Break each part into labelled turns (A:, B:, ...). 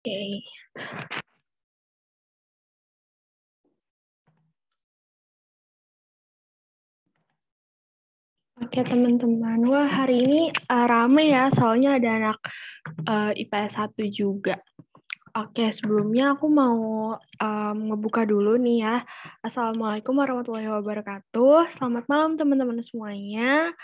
A: Oke. Oke teman-teman, wah hari ini rame ya, soalnya ada anak IPS 1 juga. Oke, sebelumnya aku mau ngebuka dulu nih ya. Assalamualaikum warahmatullahi wabarakatuh. Selamat malam teman-teman semuanya.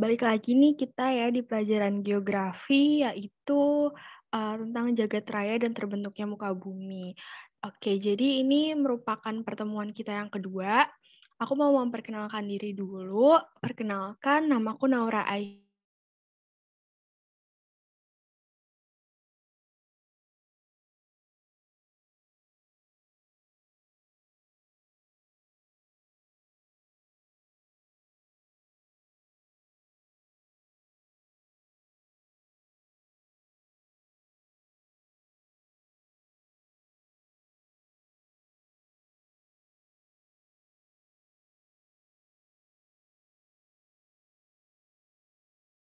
A: Balik lagi nih kita ya di pelajaran geografi, yaitu tentang jagat raya dan terbentuknya muka bumi. Oke, jadi ini merupakan pertemuan kita yang kedua. Aku mau memperkenalkan diri dulu. Perkenalkan, namaku Naura Ai.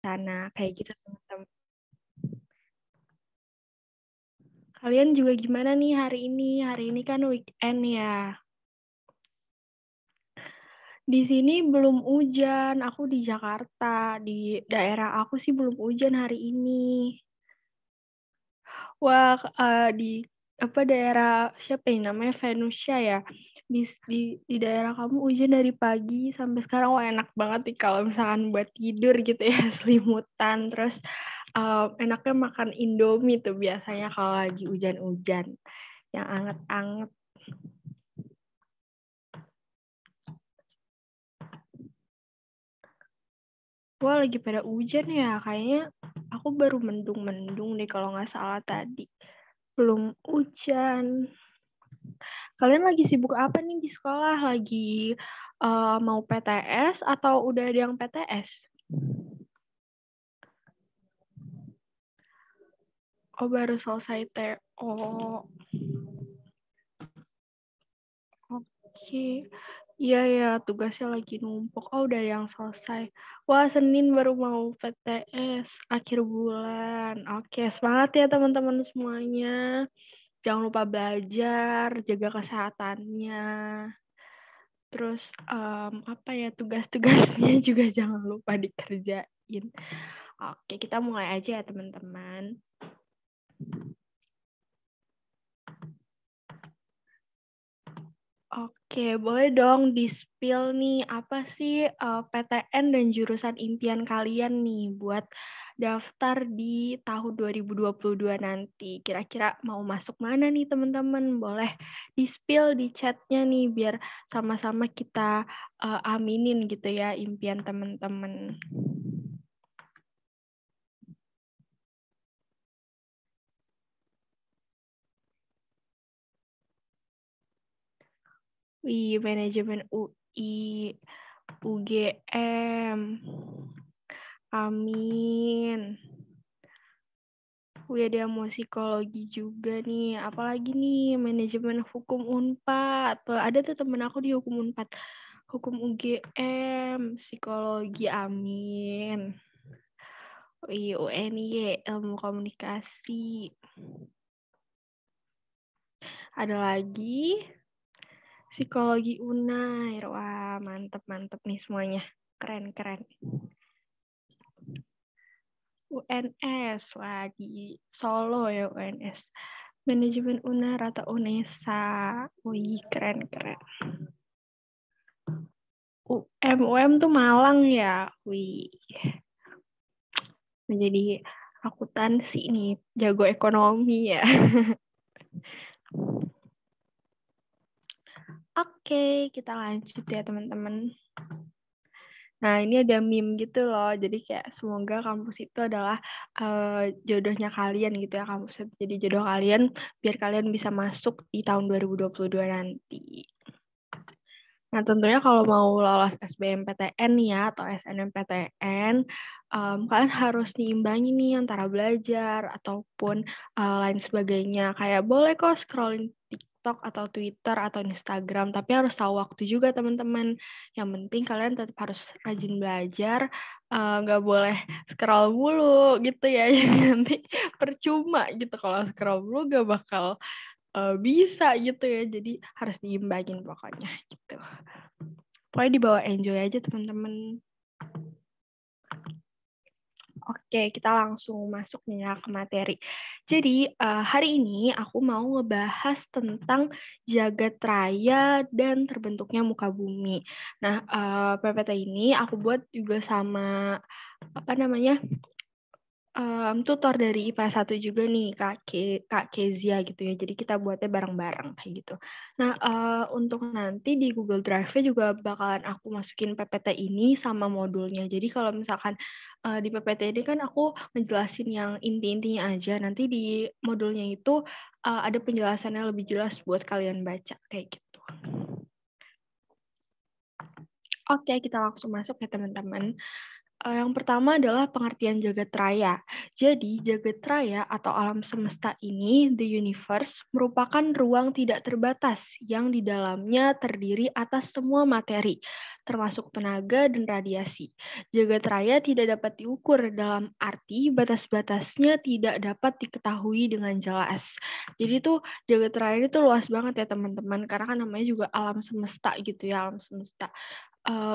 A: Sana kayak gitu teman-teman. Kalian juga gimana nih hari ini? Hari ini kan weekend ya. Di sini belum hujan. Aku di Jakarta. Di daerah aku sih belum hujan hari ini. Wah, di apa daerah siapa ini namanya Venusia ya? Di daerah kamu hujan dari pagi sampai sekarang. Wah, enak banget nih kalau misalkan buat tidur gitu ya, selimutan. Terus enaknya makan Indomie tuh biasanya kalau lagi hujan-hujan yang anget-anget. Wah, lagi pada hujan ya. Kayaknya aku baru mendung-mendung deh kalau nggak salah tadi. Belum hujan. Kalian lagi sibuk apa nih di sekolah? Lagi mau PTS atau udah ada yang PTS? Oh, baru selesai TO. Oke. Iya ya, tugasnya lagi numpuk. Oh, udah yang selesai. Wah, Senin baru mau PTS akhir bulan. Oke, semangat ya teman-teman semuanya. Jangan lupa belajar, jaga kesehatannya. Terus apa ya, tugas-tugasnya juga jangan lupa dikerjain. Oke, kita mulai aja ya teman-teman. Oke, boleh dong di-spill nih apa sih PTN dan jurusan impian kalian nih buat daftar di tahun 2022 nanti. Kira-kira mau masuk mana nih teman-teman? Boleh di-spill di chatnya nih biar sama-sama kita aminin gitu ya impian teman-teman. Wih, manajemen UI, UGM. Amin. Wih, ada musikologi juga nih. Apalagi nih, manajemen hukum Unpad. Tuh, ada tuh temen aku di hukum Unpad. Hukum UGM, psikologi, amin. Wih, UNY, ilmu komunikasi. Ada lagi, psikologi Unair. Wah, mantep-mantep nih semuanya. Keren-keren. UNS, wah di Solo ya UNS. Manajemen UNAR atau UNESA. Wih, keren-keren. UM tuh Malang ya. Wih, menjadi akuntansi nih, jago ekonomi ya. Oke, kita lanjut ya teman-teman. Nah, ini ada meme gitu loh. Jadi kayak semoga kampus itu adalah jodohnya kalian gitu ya. Kampus itu jadi jodoh kalian biar kalian bisa masuk di tahun 2022 nanti. Nah, tentunya kalau mau lolos SBMPTN ya atau SNMPTN, kalian harus diimbangi nih antara belajar ataupun lain sebagainya. Kayak boleh kok scrolling TikTok atau Twitter atau Instagram, tapi harus tahu waktu juga teman-teman. Yang penting kalian tetap harus rajin belajar, nggak boleh scroll mulu gitu ya, jadi nanti percuma gitu kalau scroll mulu nggak bakal bisa gitu ya, jadi harus diimbangin pokoknya gitu. Pokoknya dibawa enjoy aja teman-teman. Oke, kita langsung masuk nih ya ke materi. Jadi, hari ini aku mau ngebahas tentang jagat raya dan terbentuknya muka bumi. Nah, PPT ini aku buat juga sama, tutor dari IPA 1 juga nih, Kak Kezia gitu ya. Jadi kita buatnya bareng-bareng kayak gitu. Nah, untuk nanti di Google Drive-nya juga bakalan aku masukin PPT ini sama modulnya. Jadi kalau misalkan di PPT ini kan aku ngejelasin yang inti-intinya aja. Nanti di modulnya itu ada penjelasannya lebih jelas buat kalian baca kayak gitu. Oke, kita langsung masuk ya teman-teman. Yang pertama adalah pengertian jagat raya. Jadi, jagat raya atau alam semesta ini, the universe, merupakan ruang tidak terbatas yang di dalamnya terdiri atas semua materi, termasuk tenaga dan radiasi. Jagat raya tidak dapat diukur dalam arti batas-batasnya tidak dapat diketahui dengan jelas. Jadi tuh jagat raya ini tuh luas banget ya teman-teman, karena kan namanya juga alam semesta gitu ya, alam semesta.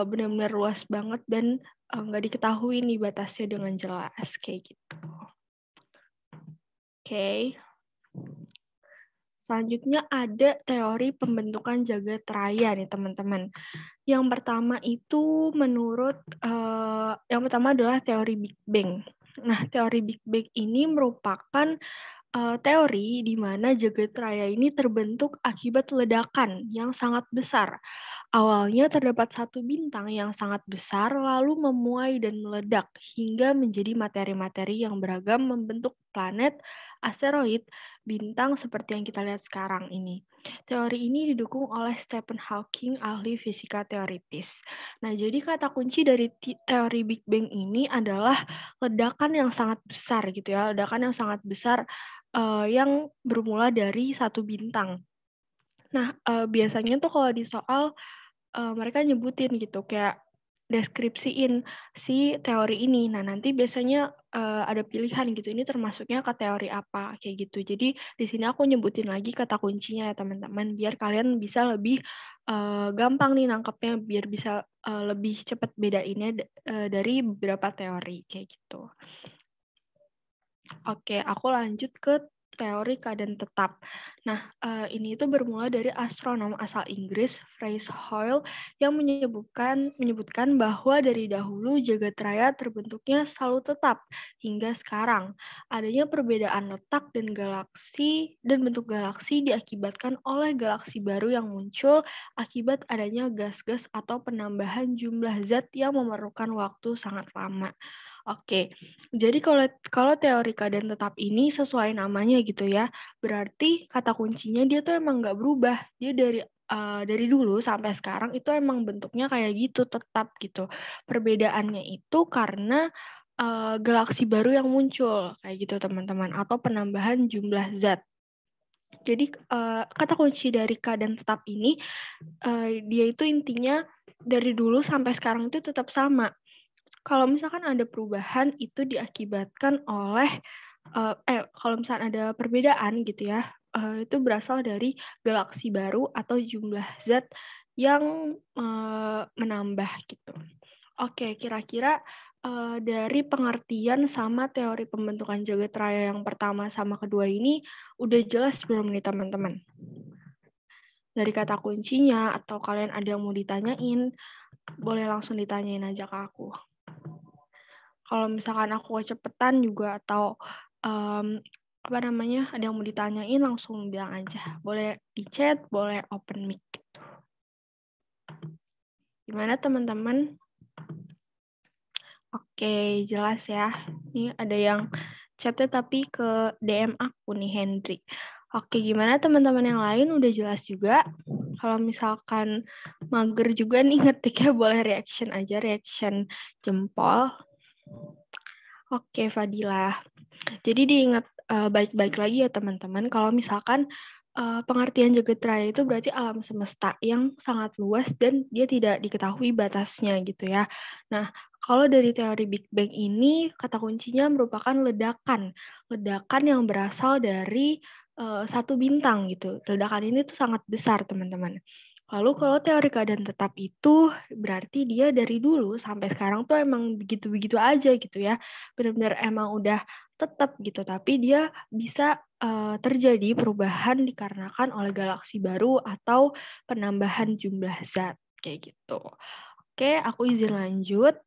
A: Benar-benar luas banget dan nggak diketahui nih batasnya dengan jelas kayak gitu. Oke. Selanjutnya ada teori pembentukan jagat raya nih teman-teman. Yang pertama itu yang pertama adalah teori Big Bang. Nah, teori Big Bang ini merupakan teori di mana jagat raya ini terbentuk akibat ledakan yang sangat besar. Awalnya terdapat satu bintang yang sangat besar, lalu memuai dan meledak hingga menjadi materi-materi yang beragam membentuk planet, asteroid, bintang seperti yang kita lihat sekarang ini. Teori ini didukung oleh Stephen Hawking, ahli fisika teoritis. Nah, jadi kata kunci dari teori Big Bang ini adalah ledakan yang sangat besar gitu ya, ledakan yang sangat besar yang bermula dari satu bintang. Nah, biasanya tuh kalau di soal mereka nyebutin gitu, kayak deskripsiin si teori ini. Nah, nanti biasanya ada pilihan gitu, ini termasuknya ke teori apa, kayak gitu. Jadi, di sini aku nyebutin lagi kata kuncinya ya teman-teman, biar kalian bisa lebih gampang nih nangkepnya, biar bisa lebih cepat bedainnya dari beberapa teori, kayak gitu. Oke, aku lanjut ke teori keadaan tetap. Nah, ini itu bermula dari astronom asal Inggris, Frans Hoyle, yang menyebutkan bahwa dari dahulu jagat raya terbentuknya selalu tetap hingga sekarang. Adanya perbedaan letak dan bentuk galaksi diakibatkan oleh galaksi baru yang muncul akibat adanya gas-gas atau penambahan jumlah zat yang memerlukan waktu sangat lama. Oke, jadi kalau teori keadaan tetap ini sesuai namanya gitu ya, berarti kata kuncinya dia tuh emang nggak berubah. Dia dari dulu sampai sekarang itu emang bentuknya kayak gitu, tetap gitu. Perbedaannya itu karena galaksi baru yang muncul kayak gitu teman-teman, atau penambahan jumlah zat. Jadi kata kunci dari keadaan tetap ini, dia itu intinya dari dulu sampai sekarang itu tetap sama. Kalau misalkan ada perubahan itu diakibatkan oleh kalau misalkan ada perbedaan gitu ya, itu berasal dari galaksi baru atau jumlah zat yang menambah gitu. Oke, kira-kira dari pengertian sama teori pembentukan jagat raya yang pertama sama kedua ini udah jelas belum nih teman-teman? Dari kata kuncinya atau kalian ada yang mau ditanyain, boleh langsung ditanyain aja ke aku. Kalau misalkan aku kecepatan juga atau ada yang mau ditanyain langsung bilang aja. Boleh di chat, boleh open mic gitu. Gimana teman-teman? Oke, jelas ya. Ini ada yang chatnya tapi ke DM aku nih, Hendrik. Oke, gimana teman-teman yang lain? Udah jelas juga? Kalau misalkan mager juga nih ngetiknya, boleh reaction aja, reaction jempol. Oke, Fadilah. Jadi diingat baik-baik lagi ya teman-teman, kalau misalkan pengertian jagat raya itu berarti alam semesta yang sangat luas dan dia tidak diketahui batasnya gitu ya. Nah, kalau dari teori Big Bang ini kata kuncinya merupakan ledakan yang berasal dari satu bintang gitu. Ledakan ini tuh sangat besar, teman-teman. Lalu kalau teori keadaan tetap itu berarti dia dari dulu sampai sekarang tuh emang begitu-begitu aja gitu ya. Benar-benar emang udah tetap gitu, tapi dia bisa terjadi perubahan dikarenakan oleh galaksi baru atau penambahan jumlah zat kayak gitu. Oke, aku izin lanjut.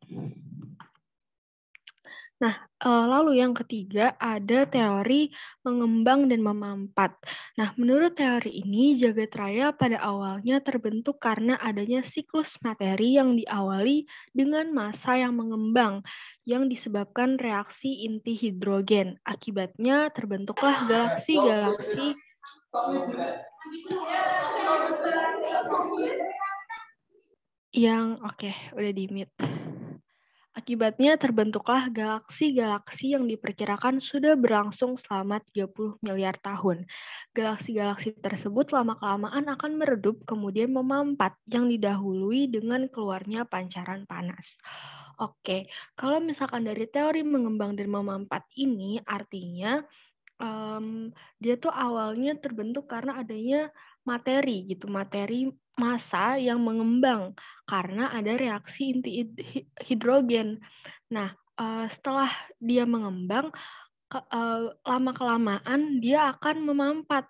A: Nah, lalu yang ketiga ada teori mengembang dan memampat. Nah, menurut teori ini, jagat raya pada awalnya terbentuk karena adanya siklus materi yang diawali dengan massa yang mengembang, yang disebabkan reaksi inti hidrogen. Akibatnya terbentuklah galaksi-galaksi yang udah di-mute. Akibatnya terbentuklah galaksi-galaksi yang diperkirakan sudah berlangsung selama 30 miliar tahun. Galaksi-galaksi tersebut lama-kelamaan akan meredup kemudian memampat yang didahului dengan keluarnya pancaran panas. Oke, kalau misalkan dari teori mengembang dan memampat ini artinya dia tuh awalnya terbentuk karena adanya materi gitu, materi massa yang mengembang karena ada reaksi inti hidrogen. Nah, setelah dia mengembang, lama-kelamaan dia akan memampat,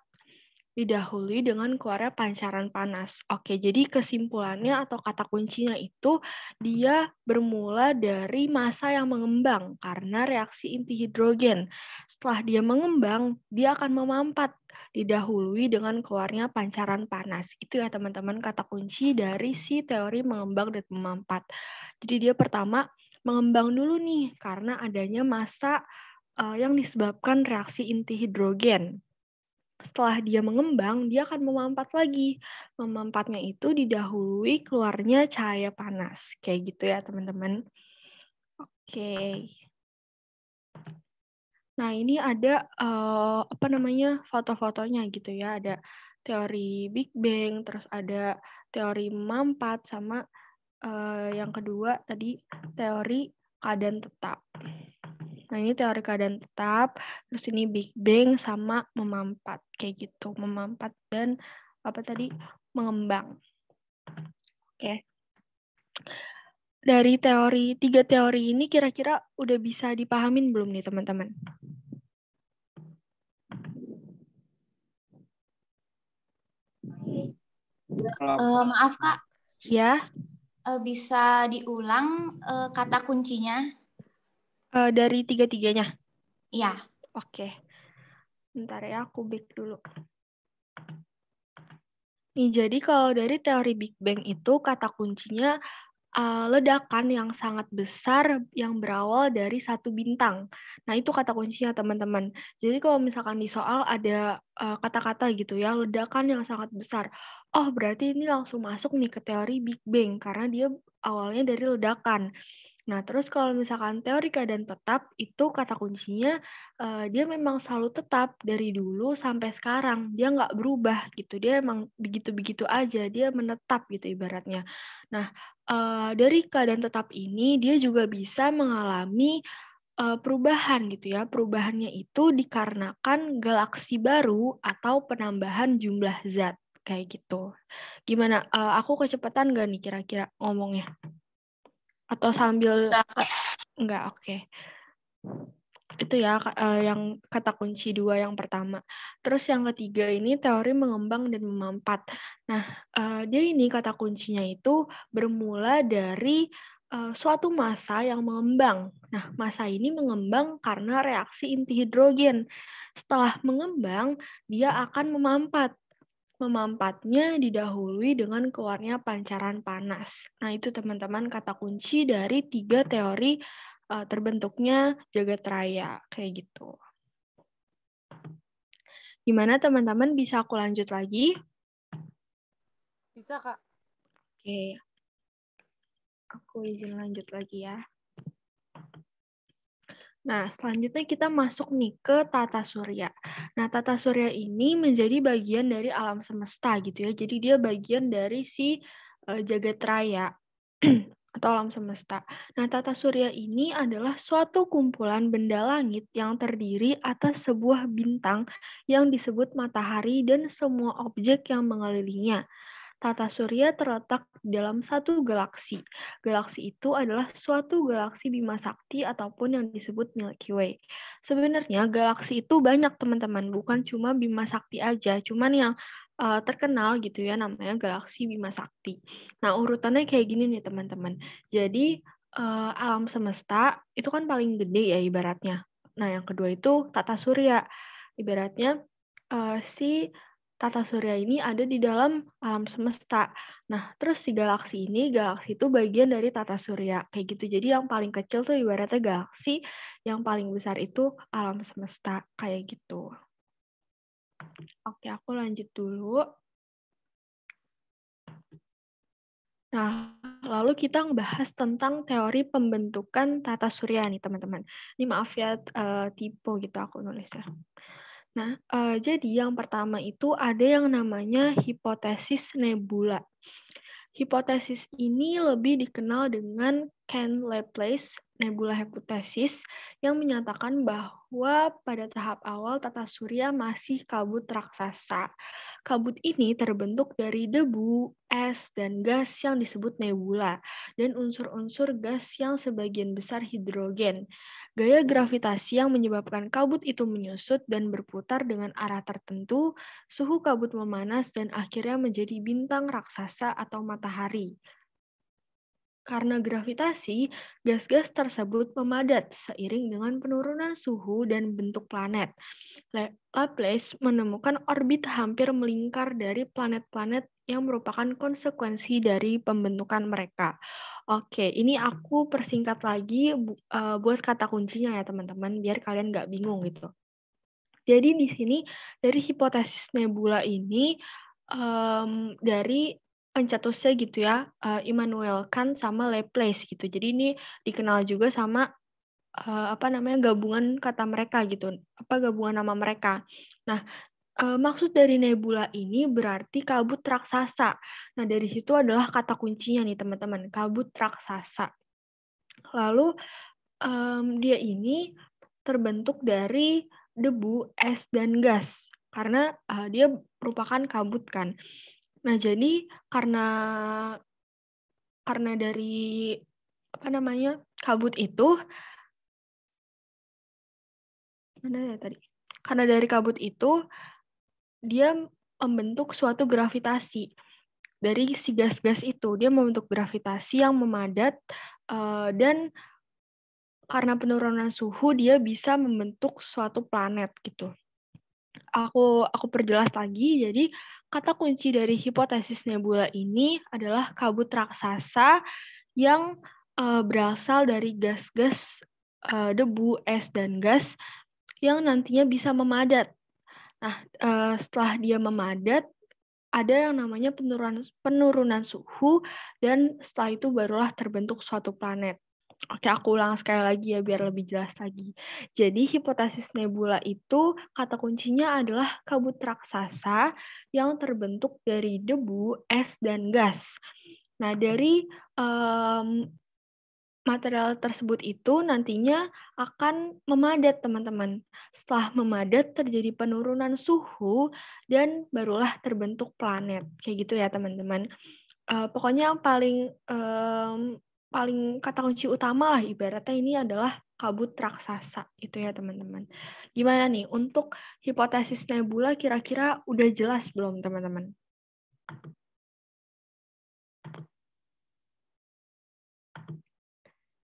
A: didahului dengan keluarnya pancaran panas. Oke, jadi kesimpulannya atau kata kuncinya itu dia bermula dari massa yang mengembang karena reaksi inti hidrogen. Setelah dia mengembang, dia akan memampat, didahului dengan keluarnya pancaran panas. Itu ya teman-teman kata kunci dari si teori mengembang dan memampat. Jadi dia pertama mengembang dulu nih karena adanya massa yang disebabkan reaksi inti hidrogen. Setelah dia mengembang, dia akan memampat lagi. Memampatnya itu didahului keluarnya cahaya panas. Kayak gitu ya, teman-teman. Oke. Nah, ini ada foto-fotonya gitu ya. Ada teori Big Bang, terus ada teori memampat, sama yang kedua tadi teori keadaan tetap. Nah, ini teori keadaan tetap, terus ini Big Bang sama memampat, kayak gitu. Memampat dan mengembang. Oke. Dari tiga teori ini kira-kira udah bisa dipahamin belum nih, teman-teman?
B: Maaf, Kak.
A: Ya.
B: Bisa diulang kata kuncinya?
A: Dari tiga-tiganya?
B: Iya.
A: Oke. Bentar ya, aku back dulu. Nih, jadi kalau dari teori Big Bang itu kata kuncinya ledakan yang sangat besar yang berawal dari satu bintang. Nah, itu kata kuncinya, teman-teman. Jadi kalau misalkan di soal ada kata-kata gitu ya, ledakan yang sangat besar. Oh, berarti ini langsung masuk nih ke teori Big Bang karena dia awalnya dari ledakan. Nah, terus kalau misalkan teori keadaan tetap, itu kata kuncinya dia memang selalu tetap dari dulu sampai sekarang. Dia nggak berubah gitu. Dia emang begitu-begitu aja. Dia menetap gitu ibaratnya. Nah, dari keadaan tetap ini, dia juga bisa mengalami perubahan gitu ya. Perubahannya itu dikarenakan galaksi baru atau penambahan jumlah zat. Kayak gitu. Gimana? Aku kecepatan nggak nih kira-kira ngomongnya? Atau sambil... Enggak, oke. Itu ya yang kata kunci 2 yang pertama. Terus yang ketiga ini teori mengembang dan memampat. Nah, dia ini kata kuncinya itu bermula dari suatu massa yang mengembang. Nah, massa ini mengembang karena reaksi inti hidrogen. Setelah mengembang, dia akan memampat. Memampatnya didahului dengan keluarnya pancaran panas. Nah, itu teman-teman kata kunci dari 3 teori terbentuknya jagat raya. Kayak gitu. Gimana teman-teman, bisa aku lanjut lagi?
C: Bisa, Kak.
A: Oke. Aku izin lanjut lagi ya. Nah, selanjutnya kita masuk nih ke tata surya. Nah, tata surya ini menjadi bagian dari alam semesta gitu ya. Jadi dia bagian dari si jagat raya atau alam semesta. Nah, tata surya ini adalah suatu kumpulan benda langit yang terdiri atas sebuah bintang yang disebut matahari dan semua objek yang mengelilinginya. Tata surya terletak dalam satu galaksi. Galaksi itu adalah suatu galaksi Bima Sakti ataupun yang disebut Milky Way. Sebenarnya galaksi itu banyak teman-teman, bukan cuma Bima Sakti aja, cuman yang terkenal gitu ya namanya galaksi Bima Sakti. Nah, urutannya kayak gini nih teman-teman. Jadi alam semesta itu kan paling gede ya ibaratnya. Nah, yang kedua itu tata surya. Ibaratnya si tata surya ini ada di dalam alam semesta. Nah, terus si galaksi itu bagian dari tata surya. Kayak gitu. Jadi yang paling kecil tuh ibaratnya galaksi, yang paling besar itu alam semesta. Kayak gitu. Oke, aku lanjut dulu. Nah, lalu kita ngebahas tentang teori pembentukan tata surya nih, teman-teman. Ini maaf ya, typo gitu aku nulisnya. Nah, jadi yang pertama itu ada yang namanya hipotesis nebula. Hipotesis ini lebih dikenal dengan Kent-Laplace nebula hypothesis yang menyatakan bahwa pada tahap awal tata surya masih kabut raksasa. Kabut ini terbentuk dari debu, es, dan gas yang disebut nebula, dan unsur-unsur gas yang sebagian besar hidrogen. Gaya gravitasi yang menyebabkan kabut itu menyusut dan berputar dengan arah tertentu, suhu kabut memanas dan akhirnya menjadi bintang raksasa atau matahari. Karena gravitasi, gas-gas tersebut memadat seiring dengan penurunan suhu dan bentuk planet. Laplace menemukan orbit hampir melingkar dari planet-planet yang merupakan konsekuensi dari pembentukan mereka. Oke, ini aku persingkat lagi buat kata kuncinya ya teman-teman, biar kalian nggak bingung gitu. Jadi di sini dari hipotesis nebula ini dari pencetusnya gitu ya, Immanuel Kant sama Laplace gitu. Jadi ini dikenal juga sama gabungan kata mereka gitu, gabungan nama mereka. Nah, maksud dari nebula ini berarti kabut raksasa. Nah, dari situ adalah kata kuncinya nih teman-teman, kabut raksasa. Lalu dia ini terbentuk dari debu, es, dan gas karena dia merupakan kabut kan. Nah, jadi karena dari kabut itu karena dari kabut itu dia membentuk suatu gravitasi. Dari si gas-gas itu dia membentuk gravitasi yang memadat dan karena penurunan suhu dia bisa membentuk suatu planet gitu. Aku perjelas lagi. Jadi kata kunci dari hipotesis nebula ini adalah kabut raksasa yang berasal dari gas-gas, debu, es, dan gas yang nantinya bisa memadat. Nah, setelah dia memadat, ada yang namanya penurunan suhu, dan setelah itu barulah terbentuk suatu planet. Oke, aku ulang sekali lagi ya, biar lebih jelas lagi. Jadi, hipotesis nebula itu, kata kuncinya adalah kabut raksasa yang terbentuk dari debu, es, dan gas. Nah, dari material tersebut itu nantinya akan memadat, teman-teman. Setelah memadat, terjadi penurunan suhu, dan barulah terbentuk planet. Kayak gitu ya, teman-teman. Pokoknya yang paling kata kunci utama lah, ibaratnya ini adalah kabut raksasa. Itu ya, teman-teman. Gimana nih, untuk hipotesis nebula kira-kira udah jelas belum, teman-teman?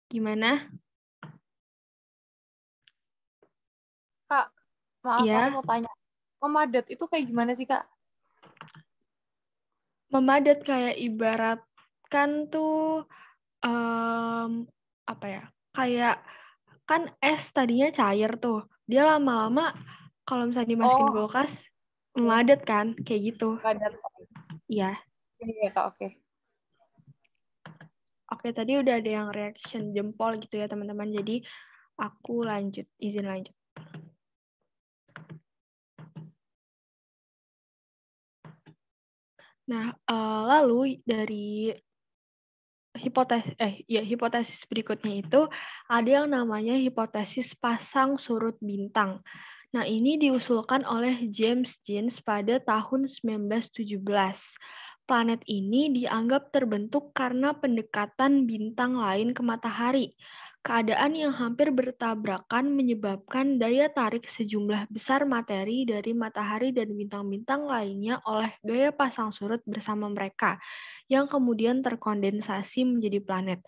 A: Gimana?
C: Kak, maaf
A: Ya.
C: aku mau tanya. Memadat itu kayak gimana sih, Kak?
A: Memadat kayak ibaratkan tuh kayak kan es tadinya cair tuh, dia lama-lama kalau misalnya dimasukin kulkas memadat kan, kayak gitu.
C: Memadat.
A: Iya.
C: Iya, Kak, oke.
A: Oke, tadi udah ada yang reaction jempol gitu ya teman-teman. Jadi Aku izin lanjut. Nah, lalu dari hipotesis berikutnya itu ada yang namanya hipotesis pasang surut bintang. Nah, ini diusulkan oleh James Jeans pada tahun 1917. Planet ini dianggap terbentuk karena pendekatan bintang lain ke matahari. Keadaan yang hampir bertabrakan menyebabkan daya tarik sejumlah besar materi dari matahari dan bintang-bintang lainnya oleh gaya pasang surut bersama mereka, yang kemudian terkondensasi menjadi planet.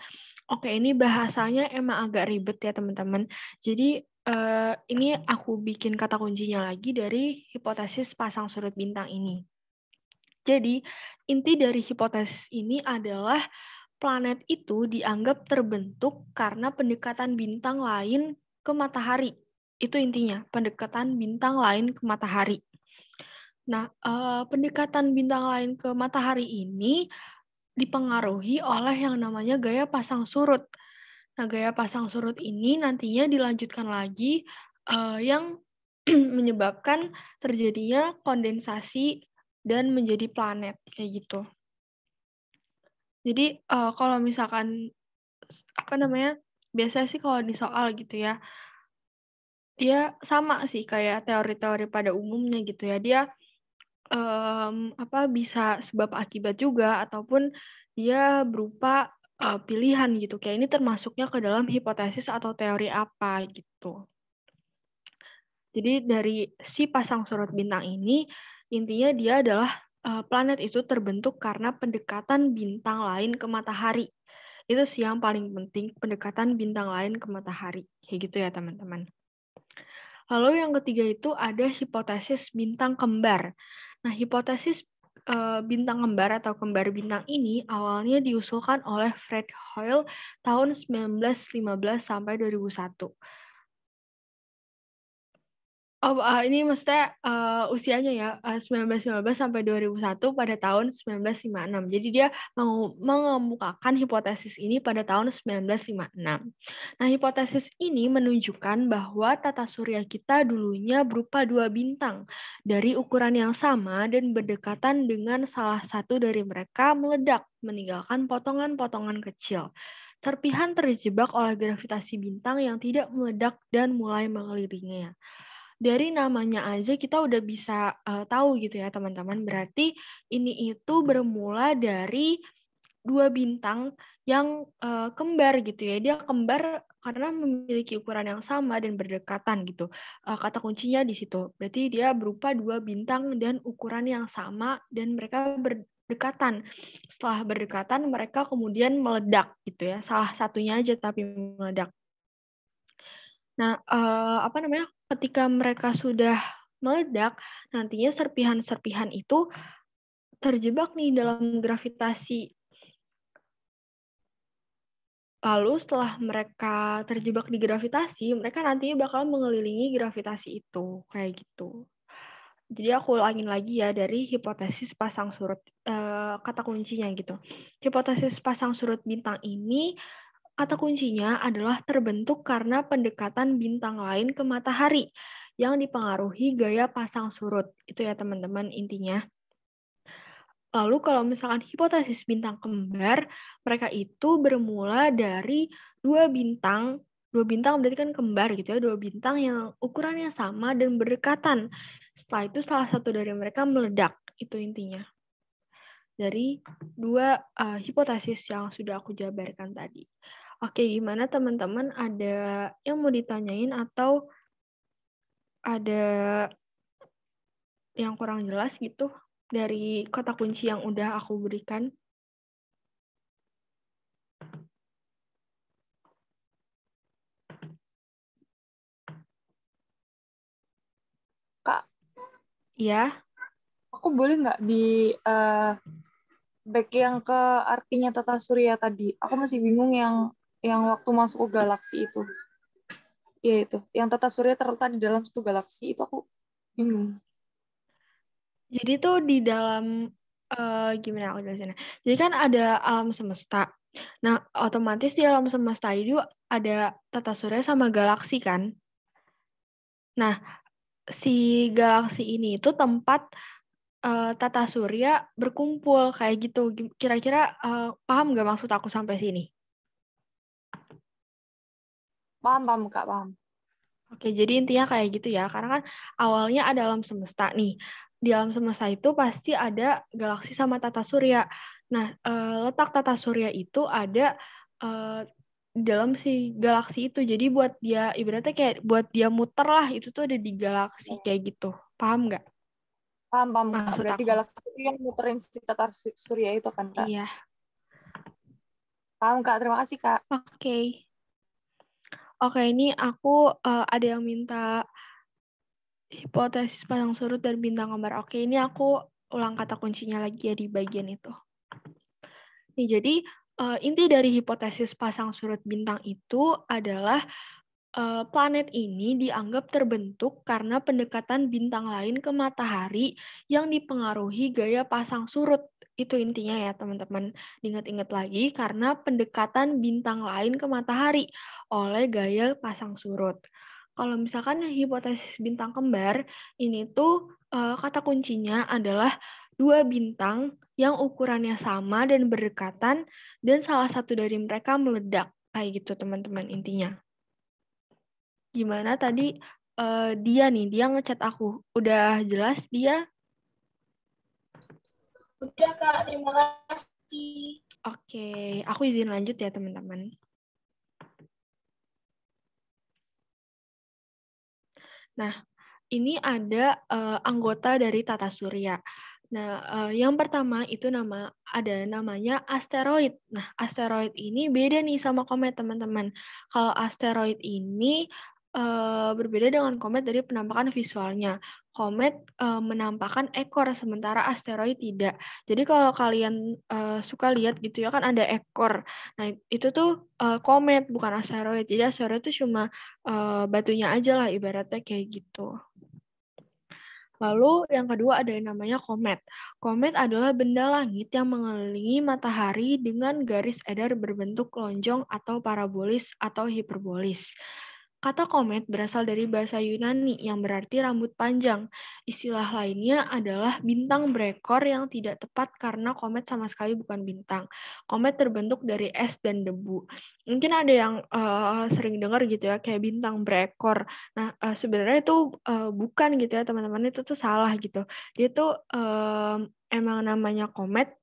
A: Oke, ini bahasanya emang agak ribet ya teman-teman. Jadi ini aku bikin kata kuncinya lagi dari hipotesis pasang surut bintang ini. Jadi, inti dari hipotesis ini adalah planet itu dianggap terbentuk karena pendekatan bintang lain ke matahari. Itu intinya, pendekatan bintang lain ke matahari. Nah, pendekatan bintang lain ke matahari ini dipengaruhi oleh yang namanya gaya pasang surut. Nah, gaya pasang surut ini nantinya dilanjutkan lagi yang menyebabkan terjadinya kondensasi dan menjadi planet kayak gitu. Jadi kalau misalkan biasanya sih kalau di soal gitu ya, dia sama sih kayak teori-teori pada umumnya gitu ya. Dia bisa sebab akibat juga ataupun dia berupa pilihan gitu. Kayak ini termasuknya ke dalam hipotesis atau teori apa gitu. Jadi dari si pasang surut bintang ini intinya dia adalah planet itu terbentuk karena pendekatan bintang lain ke matahari. Itu sih yang paling penting, pendekatan bintang lain ke matahari. Kayak gitu ya teman-teman. Lalu yang ketiga itu ada hipotesis bintang kembar. Nah, hipotesis bintang kembar atau kembar bintang ini awalnya diusulkan oleh Fred Hoyle tahun 1915 sampai 2001. Ini maksudnya usianya ya 1915 sampai 2001 pada tahun 1956. Jadi dia mengemukakan hipotesis ini pada tahun 1956. Nah, hipotesis ini menunjukkan bahwa tata surya kita dulunya berupa dua bintang dari ukuran yang sama dan berdekatan dengan salah satu dari mereka meledak, meninggalkan potongan-potongan kecil. Serpihan terjebak oleh gravitasi bintang yang tidak meledak dan mulai mengelilinginya. Dari namanya aja kita udah bisa tahu gitu ya teman-teman. Berarti ini itu bermula dari dua bintang yang kembar gitu ya. Dia kembar karena memiliki ukuran yang sama dan berdekatan gitu. Kata kuncinya di situ. Berarti dia berupa dua bintang dan ukuran yang sama dan mereka berdekatan. Setelah berdekatan mereka kemudian meledak gitu ya. Salah satunya aja tapi meledak. Nah, ketika mereka sudah meledak, nantinya serpihan-serpihan itu terjebak nih dalam gravitasi. Lalu setelah mereka terjebak di gravitasi, mereka nantinya bakal mengelilingi gravitasi itu, kayak gitu. Jadi aku ulangin lagi ya dari hipotesis pasang surut, kata kuncinya gitu. Hipotesis pasang surut bintang ini kata kuncinya adalah terbentuk karena pendekatan bintang lain ke matahari yang dipengaruhi gaya pasang surut. Itu ya teman-teman intinya. Lalu kalau misalkan hipotesis bintang kembar, mereka itu bermula dari dua bintang berarti kan kembar gitu ya, dua bintang yang ukurannya sama dan berdekatan. Setelah itu salah satu dari mereka meledak, itu intinya. Dari dua hipotesis yang sudah aku jabarkan tadi. Oke, gimana teman-teman? Ada yang mau ditanyain atau ada yang kurang jelas gitu dari kata kunci yang udah aku berikan?
C: Kak,
A: Ya.
C: aku boleh nggak di back yang ke artinya tata surya tadi? Aku masih bingung yang waktu masuk ke galaksi itu. Ya itu, yang tata surya terletak di dalam satu galaksi itu aku bingung.
A: Jadi tuh di dalam gimana aku jelasinnya? Jadi kan ada alam semesta. Nah, otomatis di alam semesta itu ada tata surya sama galaksi kan. Nah, si galaksi ini itu tempat tata surya berkumpul kayak gitu. Kira-kira paham nggak maksud aku sampai sini?
C: Paham, Kak, paham.
A: Oke, jadi intinya kayak gitu ya. Karena kan awalnya ada alam semesta nih. Di alam semesta itu pasti ada galaksi sama tata surya. Nah, letak tata surya itu ada di dalam si galaksi itu. Jadi buat dia, ibaratnya kayak buat dia muter lah, itu tuh ada di galaksi kayak gitu. Paham nggak
C: Paham, Kak.
A: maksud
C: Berarti
A: aku?
C: galaksi itu yang muterin si tata surya itu kan, Kak?
A: Iya.
C: Paham, Kak. Terima kasih, Kak.
A: Oke. Oke, ini aku ada yang minta hipotesis pasang surut dan bintang kembar. Oke, ini aku ulang kata kuncinya lagi ya di bagian itu. Nih, jadi inti dari hipotesis pasang surut bintang itu adalah planet ini dianggap terbentuk karena pendekatan bintang lain ke matahari yang dipengaruhi gaya pasang surut. Itu intinya ya teman-teman. Ingat-ingat lagi karena pendekatan bintang lain ke matahari oleh gaya pasang surut. Kalau misalkan hipotesis bintang kembar, ini tuh kata kuncinya adalah dua bintang yang ukurannya sama dan berdekatan dan salah satu dari mereka meledak. Kayak gitu teman-teman intinya. Gimana tadi dia ngechat aku. Udah jelas dia?
B: Udah, Kak. Terima kasih.
A: Oke, aku izin lanjut ya teman-teman. Nah, ini ada anggota dari tata surya. Nah, yang pertama itu ada namanya asteroid. Nah, asteroid ini beda nih sama komet, teman-teman. Kalau asteroid ini berbeda dengan komet dari penampakan visualnya. Komet menampakkan ekor, sementara asteroid tidak. Jadi kalau kalian suka lihat gitu ya kan ada ekor. Nah, itu tuh komet bukan asteroid. Jadi asteroid itu cuma batunya aja lah ibaratnya kayak gitu. Lalu yang kedua ada yang namanya komet. Komet adalah benda langit yang mengelilingi matahari dengan garis edar berbentuk lonjong atau parabolis atau hiperbolis. Kata komet berasal dari bahasa Yunani yang berarti rambut panjang. Istilah lainnya adalah bintang berekor yang tidak tepat karena komet sama sekali bukan bintang. Komet terbentuk dari es dan debu. Mungkin ada yang sering dengar gitu ya, kayak bintang berekor. Nah, sebenarnya itu bukan gitu ya, teman-teman. Itu tuh salah gitu. Dia tuh emang namanya komet,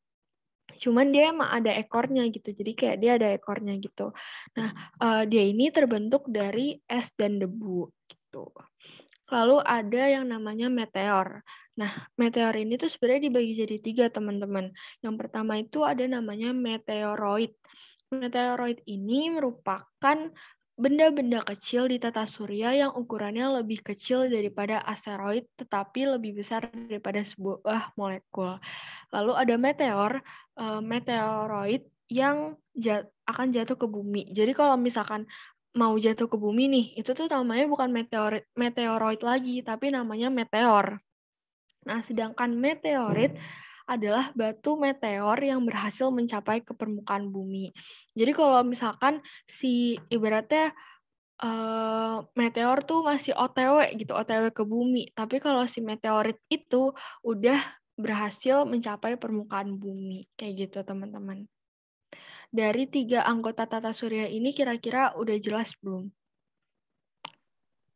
A: cuman dia emang ada ekornya gitu. Jadi kayak dia ada ekornya gitu. Nah, dia ini terbentuk dari es dan debu gitu. Lalu ada yang namanya meteor. Nah, meteor ini tuh sebenarnya dibagi jadi 3, teman-teman. Yang pertama itu ada namanya meteoroid. Meteoroid ini merupakan benda-benda kecil di tata surya yang ukurannya lebih kecil daripada asteroid, tetapi lebih besar daripada sebuah molekul. Lalu ada meteoroid yang akan jatuh ke bumi. Jadi kalau misalkan mau jatuh ke bumi nih, itu tuh namanya bukan meteoroid lagi, tapi namanya meteor. Nah, sedangkan meteorit adalah batu meteor yang berhasil mencapai ke permukaan bumi. Jadi kalau misalkan si ibaratnya meteor tuh masih OTW gitu, OTW ke bumi. Tapi kalau si meteorit itu udah berhasil mencapai permukaan bumi. Kayak gitu, teman-teman. Dari 3 anggota tata surya ini kira-kira udah jelas belum?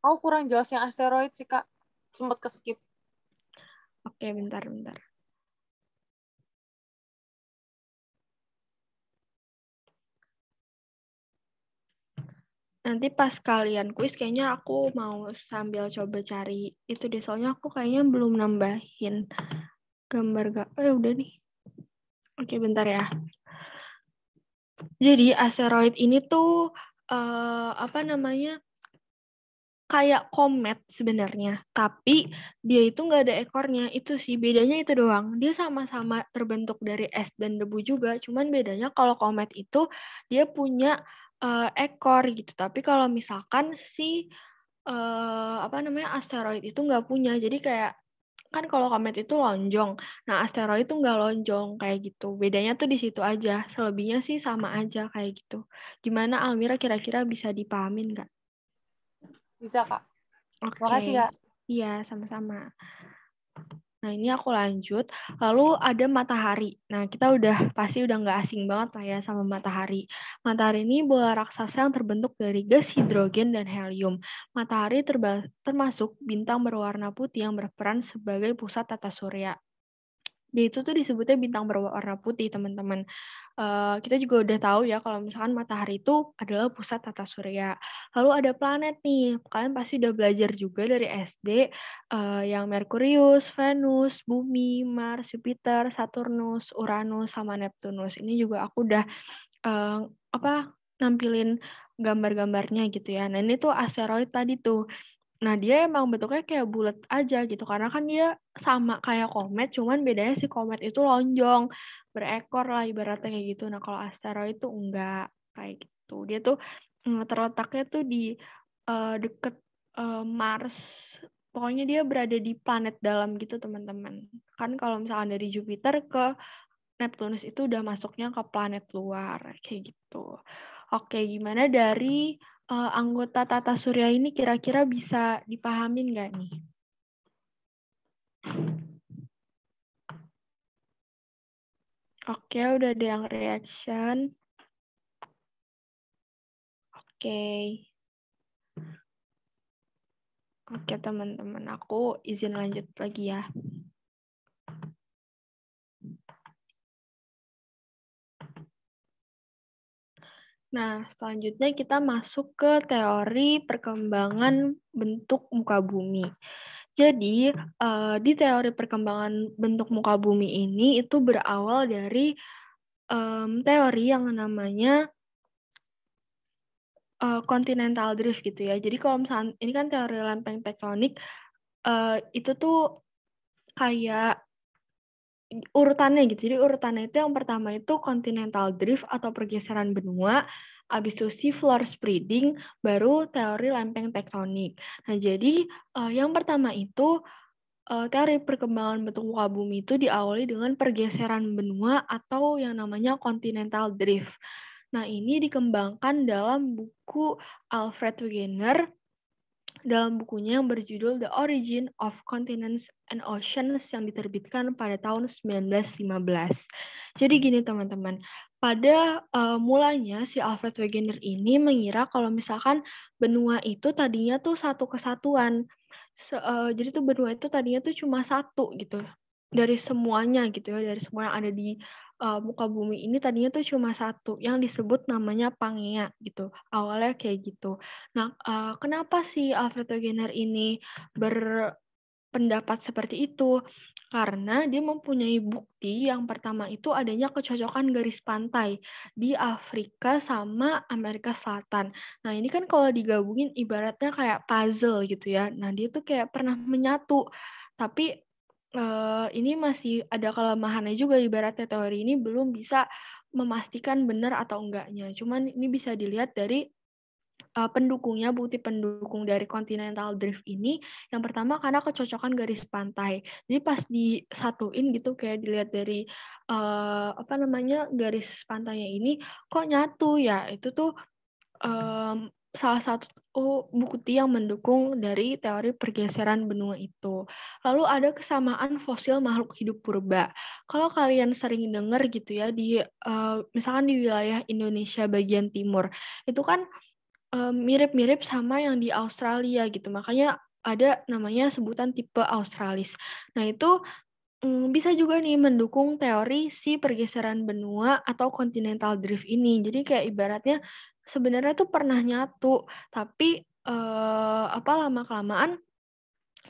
C: Aku kurang jelas yang asteroid sih, Kak. Sempat ke-skip.
A: Oke, bentar. Nanti pas kalian kuis kayaknya aku mau sambil coba cari itu deh. Soalnya aku kayaknya belum nambahin gambar. Udah nih. Oke, bentar ya. Jadi asteroid ini tuh kayak komet sebenarnya, tapi dia itu nggak ada ekornya. Itu sih bedanya itu doang. Dia sama-sama terbentuk dari es dan debu juga, cuman bedanya kalau komet itu dia punya ekor gitu. Tapi kalau misalkan si asteroid itu nggak punya. Jadi kayak kan kalau komet itu lonjong. Nah, asteroid itu nggak lonjong kayak gitu. Bedanya tuh di situ aja. Selebihnya sih sama aja kayak gitu. Gimana Almira kira-kira bisa dipahamin nggak?
C: Bisa, Kak.
A: Oke.
C: Makasih, Kak.
A: Iya, sama-sama. Nah, ini aku lanjut. Lalu ada matahari. Nah, kita pasti udah nggak asing banget lah ya sama matahari. Matahari ini bola raksasa yang terbentuk dari gas hidrogen dan helium. Matahari termasuk bintang berwarna putih yang berperan sebagai pusat tata surya. Dia itu tuh disebutnya bintang berwarna putih, teman-teman. Kita juga udah tahu ya kalau misalkan matahari itu adalah pusat tata surya. Lalu ada planet nih, kalian pasti udah belajar juga dari SD yang Merkurius, Venus, Bumi, Mars, Jupiter, Saturnus, Uranus, sama Neptunus. Ini juga aku udah nampilin gambar-gambarnya gitu ya. Nah ini tuh asteroid tadi tuh. Nah, dia emang bentuknya kayak bulat aja gitu, karena kan dia sama kayak komet, cuman bedanya si komet itu lonjong, berekor lah ibaratnya kayak gitu. Nah, kalau asteroid itu enggak kayak gitu. Dia tuh terletaknya tuh di deket Mars. Pokoknya dia berada di planet dalam gitu, teman-teman. Kan kalau misalkan dari Jupiter ke Neptunus itu udah masuknya ke planet luar, kayak gitu. Oke, gimana dari anggota tata surya ini kira-kira bisa dipahamin nggak nih? Oke, udah ada yang reaction. Oke. Oke, teman-teman. Aku izin lanjut lagi ya. Nah, selanjutnya kita masuk ke teori perkembangan bentuk muka bumi. Jadi, di teori perkembangan bentuk muka bumi ini itu berawal dari teori yang namanya continental drift gitu ya. Jadi kalau misalnya ini kan teori lempeng tektonik, itu tuh kayak urutannya gitu. Jadi urutannya itu yang pertama itu continental drift atau pergeseran benua, habis itu sea floor spreading, baru teori lempeng tektonik. Nah, jadi yang pertama itu teori perkembangan bentuk muka bumi itu diawali dengan pergeseran benua atau yang namanya continental drift. Nah, ini dikembangkan dalam buku Alfred Wegener dalam bukunya yang berjudul The Origin of Continents and Oceans yang diterbitkan pada tahun 1915. Jadi gini teman-teman, pada mulanya si Alfred Wegener ini mengira kalau misalkan benua itu tadinya tuh satu kesatuan. Jadi tuh benua itu tadinya tuh cuma satu gitu dari semuanya gitu ya, dari semua yang ada di muka bumi ini tadinya tuh cuma satu yang disebut namanya Pangea gitu. Awalnya kayak gitu. Nah, kenapa sih Alfred Wegener ini berpendapat seperti itu? Karena dia mempunyai bukti yang pertama itu adanya kecocokan garis pantai di Afrika sama Amerika Selatan. Nah, ini kan kalau digabungin ibaratnya kayak puzzle gitu ya. Nah, dia tuh kayak pernah menyatu. Tapi ini masih ada kelemahannya juga, ibaratnya teori ini belum bisa memastikan benar atau enggaknya. Cuman ini bisa dilihat dari pendukungnya, bukti pendukung dari continental drift ini, yang pertama karena kecocokan garis pantai. Jadi pas disatuin gitu, kayak dilihat dari garis pantainya ini, kok nyatu ya? Itu tuh salah satu bukti yang mendukung dari teori pergeseran benua itu. Lalu ada kesamaan fosil makhluk hidup purba. Kalau kalian sering dengar gitu ya di misalkan di wilayah Indonesia bagian timur, itu kan mirip-mirip sama yang di Australia gitu. Makanya ada namanya sebutan tipe Australis. Nah, itu bisa juga nih mendukung teori si pergeseran benua atau continental drift ini. Jadi kayak ibaratnya sebenarnya tuh pernah nyatu, tapi lama-kelamaan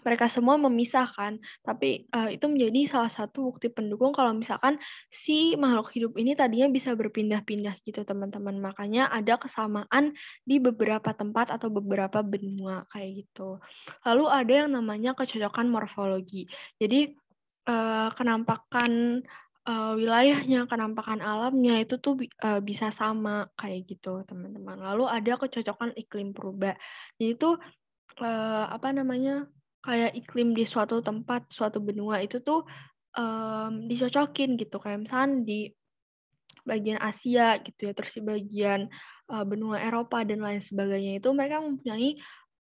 A: mereka semua memisahkan. Tapi itu menjadi salah satu bukti pendukung kalau misalkan si makhluk hidup ini tadinya bisa berpindah-pindah gitu, teman-teman. Makanya ada kesamaan di beberapa tempat atau beberapa benua kayak gitu. Lalu ada yang namanya kecocokan morfologi. Jadi kenampakan wilayahnya, kenampakan alamnya itu tuh bisa sama kayak gitu, teman-teman. Lalu ada kecocokan iklim purba. Jadi itu kayak iklim di suatu tempat, suatu benua itu tuh dicocokin gitu. Kayak misalkan di bagian Asia gitu ya, terus di bagian benua Eropa dan lain sebagainya itu mereka mempunyai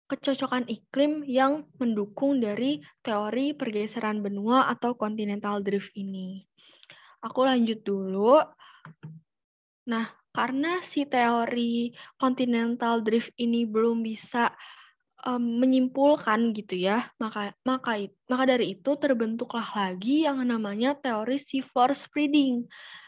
A: kecocokan iklim yang mendukung dari teori pergeseran benua atau continental drift ini. Aku lanjut dulu. Nah, karena si teori continental drift ini belum bisa menyimpulkan gitu ya, maka dari itu terbentuklah lagi yang namanya teori seafloor spreading.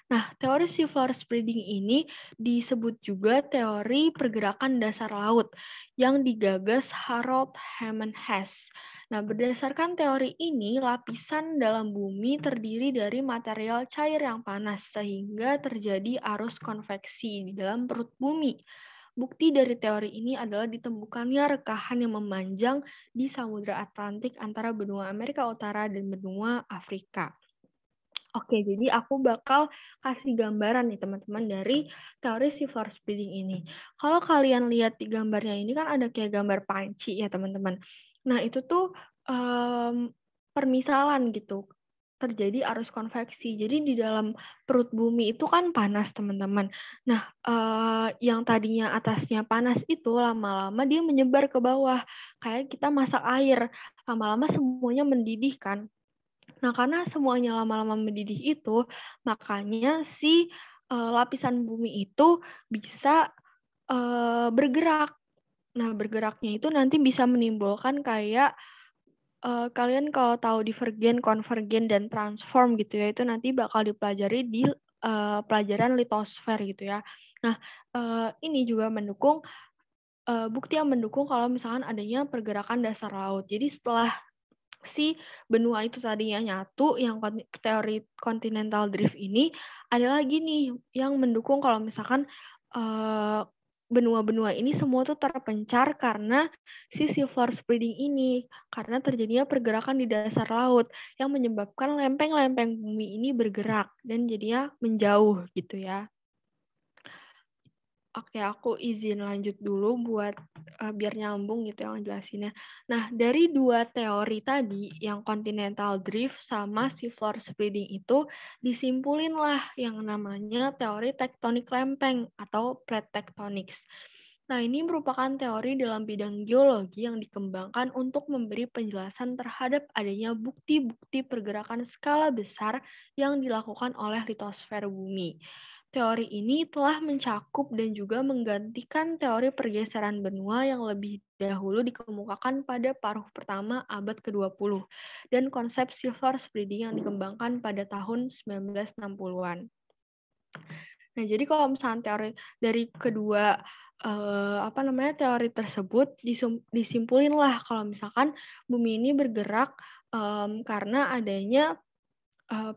A: Nah, teori seafloor spreading ini disebut juga teori pergerakan dasar laut yang digagas Harold Hammond Hess. Nah, berdasarkan teori ini, lapisan dalam bumi terdiri dari material cair yang panas sehingga terjadi arus konveksi di dalam perut bumi. Bukti dari teori ini adalah ditemukannya rekahan yang memanjang di Samudra Atlantik antara benua Amerika Utara dan benua Afrika. Oke, jadi aku bakal kasih gambaran nih teman-teman dari teori seafloor spreading ini. Kalau kalian lihat di gambarnya ini kan ada kayak gambar panci ya teman-teman. Nah itu tuh permisalan gitu, terjadi arus konveksi. Jadi di dalam perut bumi itu kan panas teman-teman. Nah yang tadinya atasnya panas itu lama-lama dia menyebar ke bawah. Kayak kita masak air, lama-lama semuanya mendidih kan. Nah, karena semuanya lama-lama mendidih itu, makanya si lapisan bumi itu bisa bergerak. Nah, bergeraknya itu nanti bisa menimbulkan kayak kalian kalau tahu divergen, konvergen, dan transform gitu ya, itu nanti bakal dipelajari di pelajaran litosfer gitu ya. Nah, ini juga mendukung bukti yang mendukung kalau misalkan adanya pergerakan dasar laut. Jadi setelah si benua itu tadinya nyatu, yang teori continental drift ini ada lagi nih yang mendukung kalau misalkan benua-benua ini semua tuh terpencar karena si seafloor spreading ini, karena terjadinya pergerakan di dasar laut yang menyebabkan lempeng-lempeng bumi ini bergerak dan jadinya menjauh gitu ya. Oke, aku izin lanjut dulu buat biar nyambung gitu yang jelasinnya. Nah, dari dua teori tadi, yang continental drift sama seafloor spreading itu, disimpulinlah yang namanya teori tektonik lempeng atau plate tectonics. Nah, ini merupakan teori dalam bidang geologi yang dikembangkan untuk memberi penjelasan terhadap adanya bukti-bukti pergerakan skala besar yang dilakukan oleh litosfer bumi. Teori ini telah mencakup dan juga menggantikan teori pergeseran benua yang lebih dahulu dikemukakan pada paruh pertama abad ke-20 dan konsep seafloor spreading yang dikembangkan pada tahun 1960-an. Nah, jadi kalau misalnya teori dari kedua teori tersebut disimpulin lah kalau misalkan bumi ini bergerak karena adanya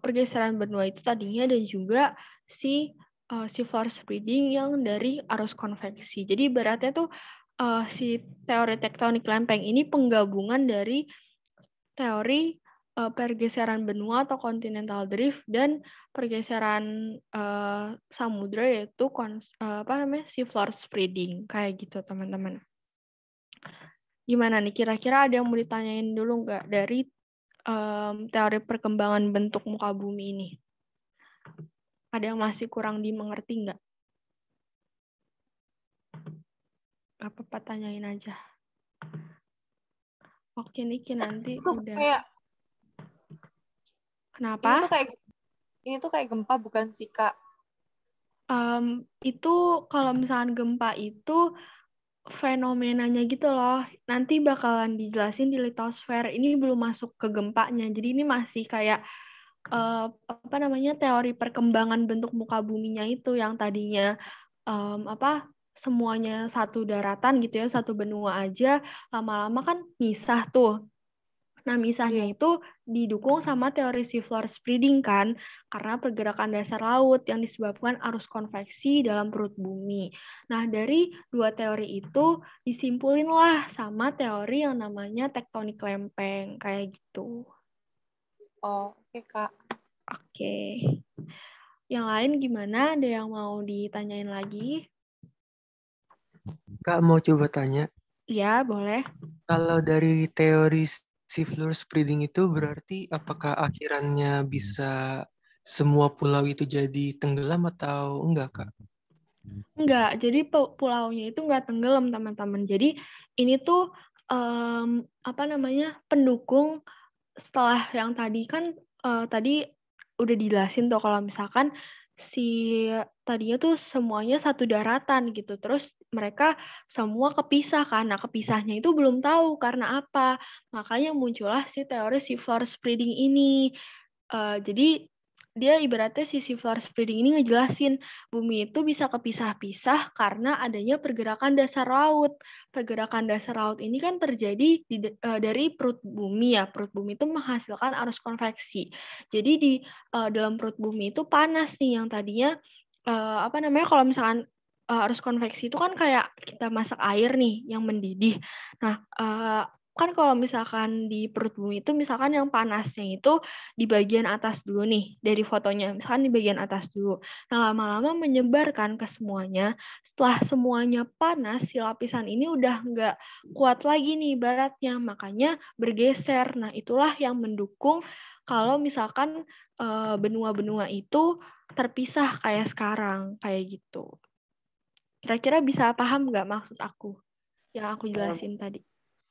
A: pergeseran benua itu tadinya dan juga si seafloor spreading yang dari arus konveksi. Jadi ibaratnya tuh si teori tektonik lempeng ini penggabungan dari teori pergeseran benua atau continental drift dan pergeseran samudra yaitu seafloor spreading kayak gitu teman-teman. Gimana nih kira-kira ada yang mau ditanyain dulu nggak dari teori perkembangan bentuk muka bumi ini? Ada yang masih kurang dimengerti nggak? Gak apa-apa, tanyain aja. Oke, Niki nanti
C: itu
A: udah.
C: Kayak,
A: Kenapa?
C: Ini tuh kayak gempa bukan sih, Kak?
A: Itu kalau misalkan gempa itu fenomenanya gitu loh. Nanti bakalan dijelasin di litosfer. Ini belum masuk ke gempanya. Jadi ini masih kayak teori perkembangan bentuk muka buminya itu yang tadinya semuanya satu daratan gitu ya, satu benua aja, lama-lama kan misah tuh. Nah, misahnya itu didukung sama teori seafloor spreading kan, karena pergerakan dasar laut yang disebabkan arus konveksi dalam perut bumi. Nah, dari dua teori itu disimpulinlah sama teori yang namanya tektonik lempeng, kayak gitu.
C: Oh, oke, Kak.
A: Oke. Yang lain gimana? Ada yang mau ditanyain lagi?
D: Kak, mau coba tanya?
A: Iya, boleh.
D: Kalau dari teori seafloor spreading itu berarti apakah akhirannya bisa semua pulau itu jadi tenggelam atau enggak, Kak?
A: Enggak, jadi pulaunya itu enggak tenggelam, teman-teman. Jadi ini tuh pendukung setelah yang tadi kan tadi udah dijelasin tuh kalau misalkan si tadinya tuh semuanya satu daratan gitu. Terus mereka semua kepisah kan. Nah, kepisahnya itu belum tahu karena apa. Makanya muncullah si teori seafloor spreading ini. Jadi dia ibaratnya si seafloor spreading ini ngejelasin bumi itu bisa kepisah-pisah karena adanya pergerakan dasar laut. Pergerakan dasar laut ini kan terjadi dari perut bumi ya. Perut bumi itu menghasilkan arus konveksi. Jadi di dalam perut bumi itu panas nih yang tadinya kalau misalkan arus konveksi itu kan kayak kita masak air nih yang mendidih. Nah, kan kalau misalkan di perut bumi itu misalkan yang panasnya itu di bagian atas dulu nih dari fotonya, misalkan di bagian atas dulu. Nah, lama-lama menyebar kan ke semuanya. Setelah semuanya panas, si lapisan ini udah nggak kuat lagi nih ibaratnya, makanya bergeser. Nah, itulah yang mendukung kalau misalkan benua-benua itu terpisah kayak sekarang, kayak gitu. Kira-kira bisa paham nggak maksud aku yang aku jelasin tadi?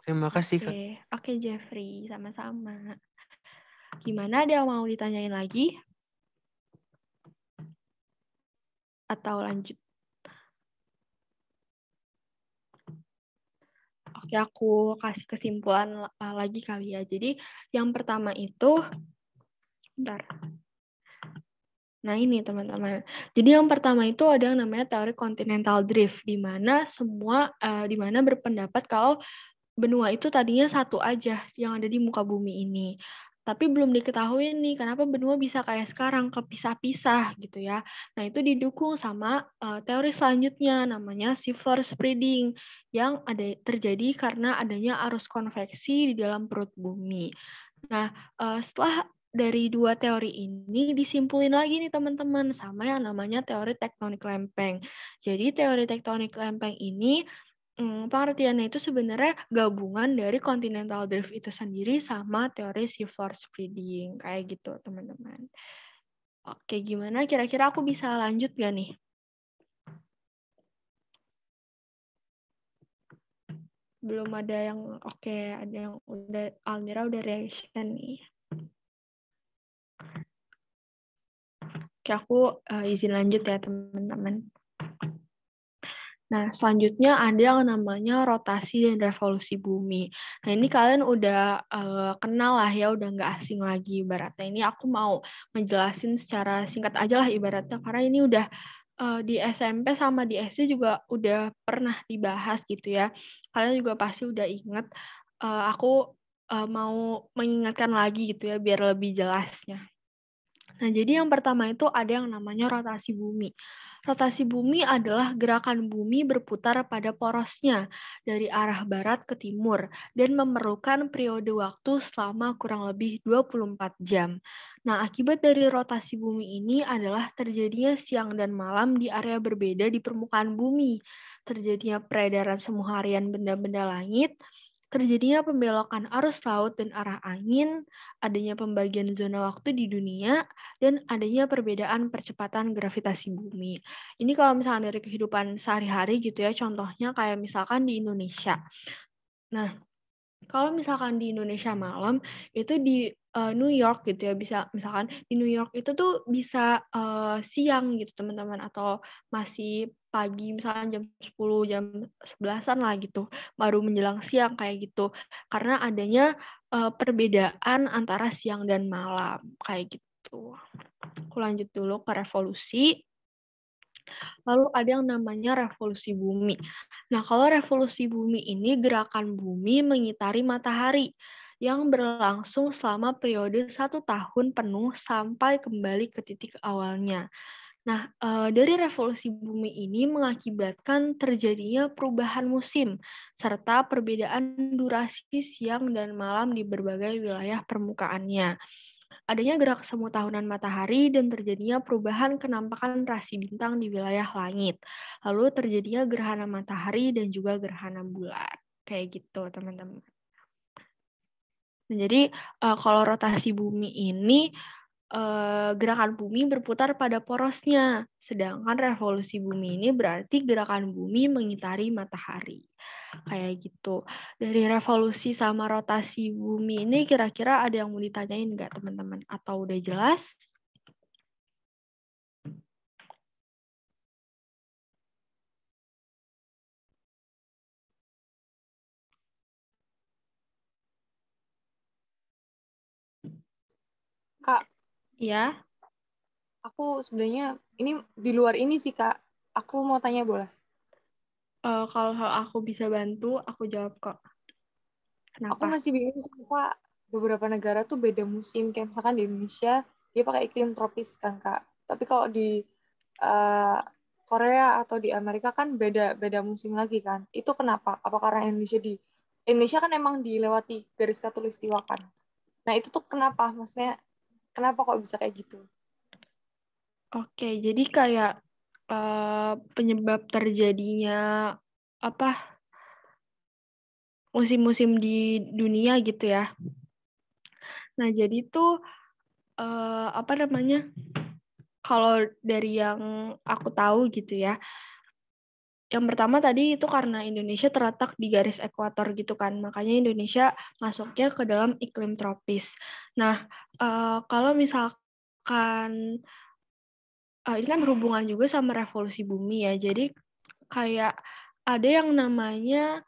D: Terima kasih, Kak.
A: Oke, Jeffrey, sama-sama. Gimana, ada yang mau ditanyain lagi? Atau lanjut? Oke, aku kasih kesimpulan lagi kali ya. Jadi, yang pertama itu, bentar. Nah, ini teman-teman. Jadi yang pertama itu ada yang namanya teori continental drift, di mana berpendapat kalau benua itu tadinya satu aja yang ada di muka bumi ini. Tapi belum diketahui nih kenapa benua bisa kayak sekarang kepisah-pisah gitu ya. Nah, itu didukung sama teori selanjutnya namanya seafloor spreading yang terjadi karena adanya arus konveksi di dalam perut bumi. Nah, setelah dari dua teori ini disimpulin lagi nih teman-teman sama yang namanya teori tektonik lempeng. Jadi teori tektonik lempeng ini pengertiannya itu sebenarnya gabungan dari continental drift itu sendiri sama teori seafloor spreading kayak gitu teman-teman. Oke, gimana kira-kira aku bisa lanjut gak nih? Belum ada yang oke, ada yang udah Almira udah reaction nih. Oke, aku izin lanjut ya teman-teman. Nah, selanjutnya ada yang namanya rotasi dan revolusi bumi. Nah, ini kalian udah kenal lah ya, udah nggak asing lagi ibaratnya. Ini aku mau ngejelasin secara singkat aja lah ibaratnya, karena ini udah di SMP sama di SD juga udah pernah dibahas gitu ya. Kalian juga pasti udah inget. Aku mau mengingatkan lagi gitu ya, biar lebih jelasnya. Nah, jadi yang pertama itu ada yang namanya rotasi bumi. Rotasi bumi adalah gerakan bumi berputar pada porosnya dari arah barat ke timur dan memerlukan periode waktu selama kurang lebih 24 jam. Nah, akibat dari rotasi bumi ini adalah terjadinya siang dan malam di area berbeda di permukaan bumi, terjadinya peredaran semu harian benda-benda langit, terjadinya pembelokan arus laut dan arah angin, adanya pembagian zona waktu di dunia, dan adanya perbedaan percepatan gravitasi bumi. Ini kalau misalnya dari kehidupan sehari-hari gitu ya, contohnya kayak misalkan di Indonesia. Nah, kalau misalkan di Indonesia malam, itu di New York gitu ya, bisa misalkan di New York itu tuh bisa siang gitu teman-teman, atau masih pagi misalkan jam 10, jam 11-an lah gitu, baru menjelang siang kayak gitu. Karena adanya perbedaan antara siang dan malam kayak gitu. Aku lanjut dulu ke revolusi. Lalu ada yang namanya revolusi bumi. Nah, kalau revolusi bumi ini gerakan bumi mengitari matahari yang berlangsung selama periode 1 tahun penuh sampai kembali ke titik awalnya. Nah, dari revolusi bumi ini mengakibatkan terjadinya perubahan musim serta perbedaan durasi siang dan malam di berbagai wilayah permukaannya. Adanya gerak semu tahunan matahari dan terjadinya perubahan kenampakan rasi bintang di wilayah langit. Lalu terjadinya gerhana matahari dan juga gerhana bulan. Kayak gitu, teman-teman. Nah, jadi kalau rotasi bumi ini gerakan bumi berputar pada porosnya, sedangkan revolusi bumi ini berarti gerakan bumi mengitari matahari. Kayak gitu. Dari revolusi sama rotasi bumi ini kira-kira ada yang mau ditanyain nggak teman-teman? Atau udah jelas?
C: Kak,
A: Ya.
C: aku sebenarnya ini di luar ini sih, Kak. Aku mau tanya boleh?
A: Kalau aku bisa bantu, aku jawab kok.
C: Aku
A: Kenapa?
C: masih bingung kenapa beberapa negara tuh beda musim. Kayak misalkan di Indonesia, dia pakai iklim tropis kan, Kak. Tapi kalau di uh, Korea atau di Amerika kan beda musim lagi kan. Itu kenapa? Apa karena Indonesia kan emang dilewati garis khatulistiwa kan. Nah, itu tuh kenapa? Maksudnya kenapa kok bisa kayak gitu?
A: Oke, jadi kayak penyebab terjadinya musim-musim di dunia gitu ya. Nah, jadi tuh kalau dari yang aku tahu gitu ya, yang pertama tadi itu karena Indonesia terletak di garis ekuator gitu kan, makanya Indonesia masuknya ke dalam iklim tropis. Nah, kalau misalkan ini kan berhubungan juga sama revolusi bumi ya, jadi kayak ada yang namanya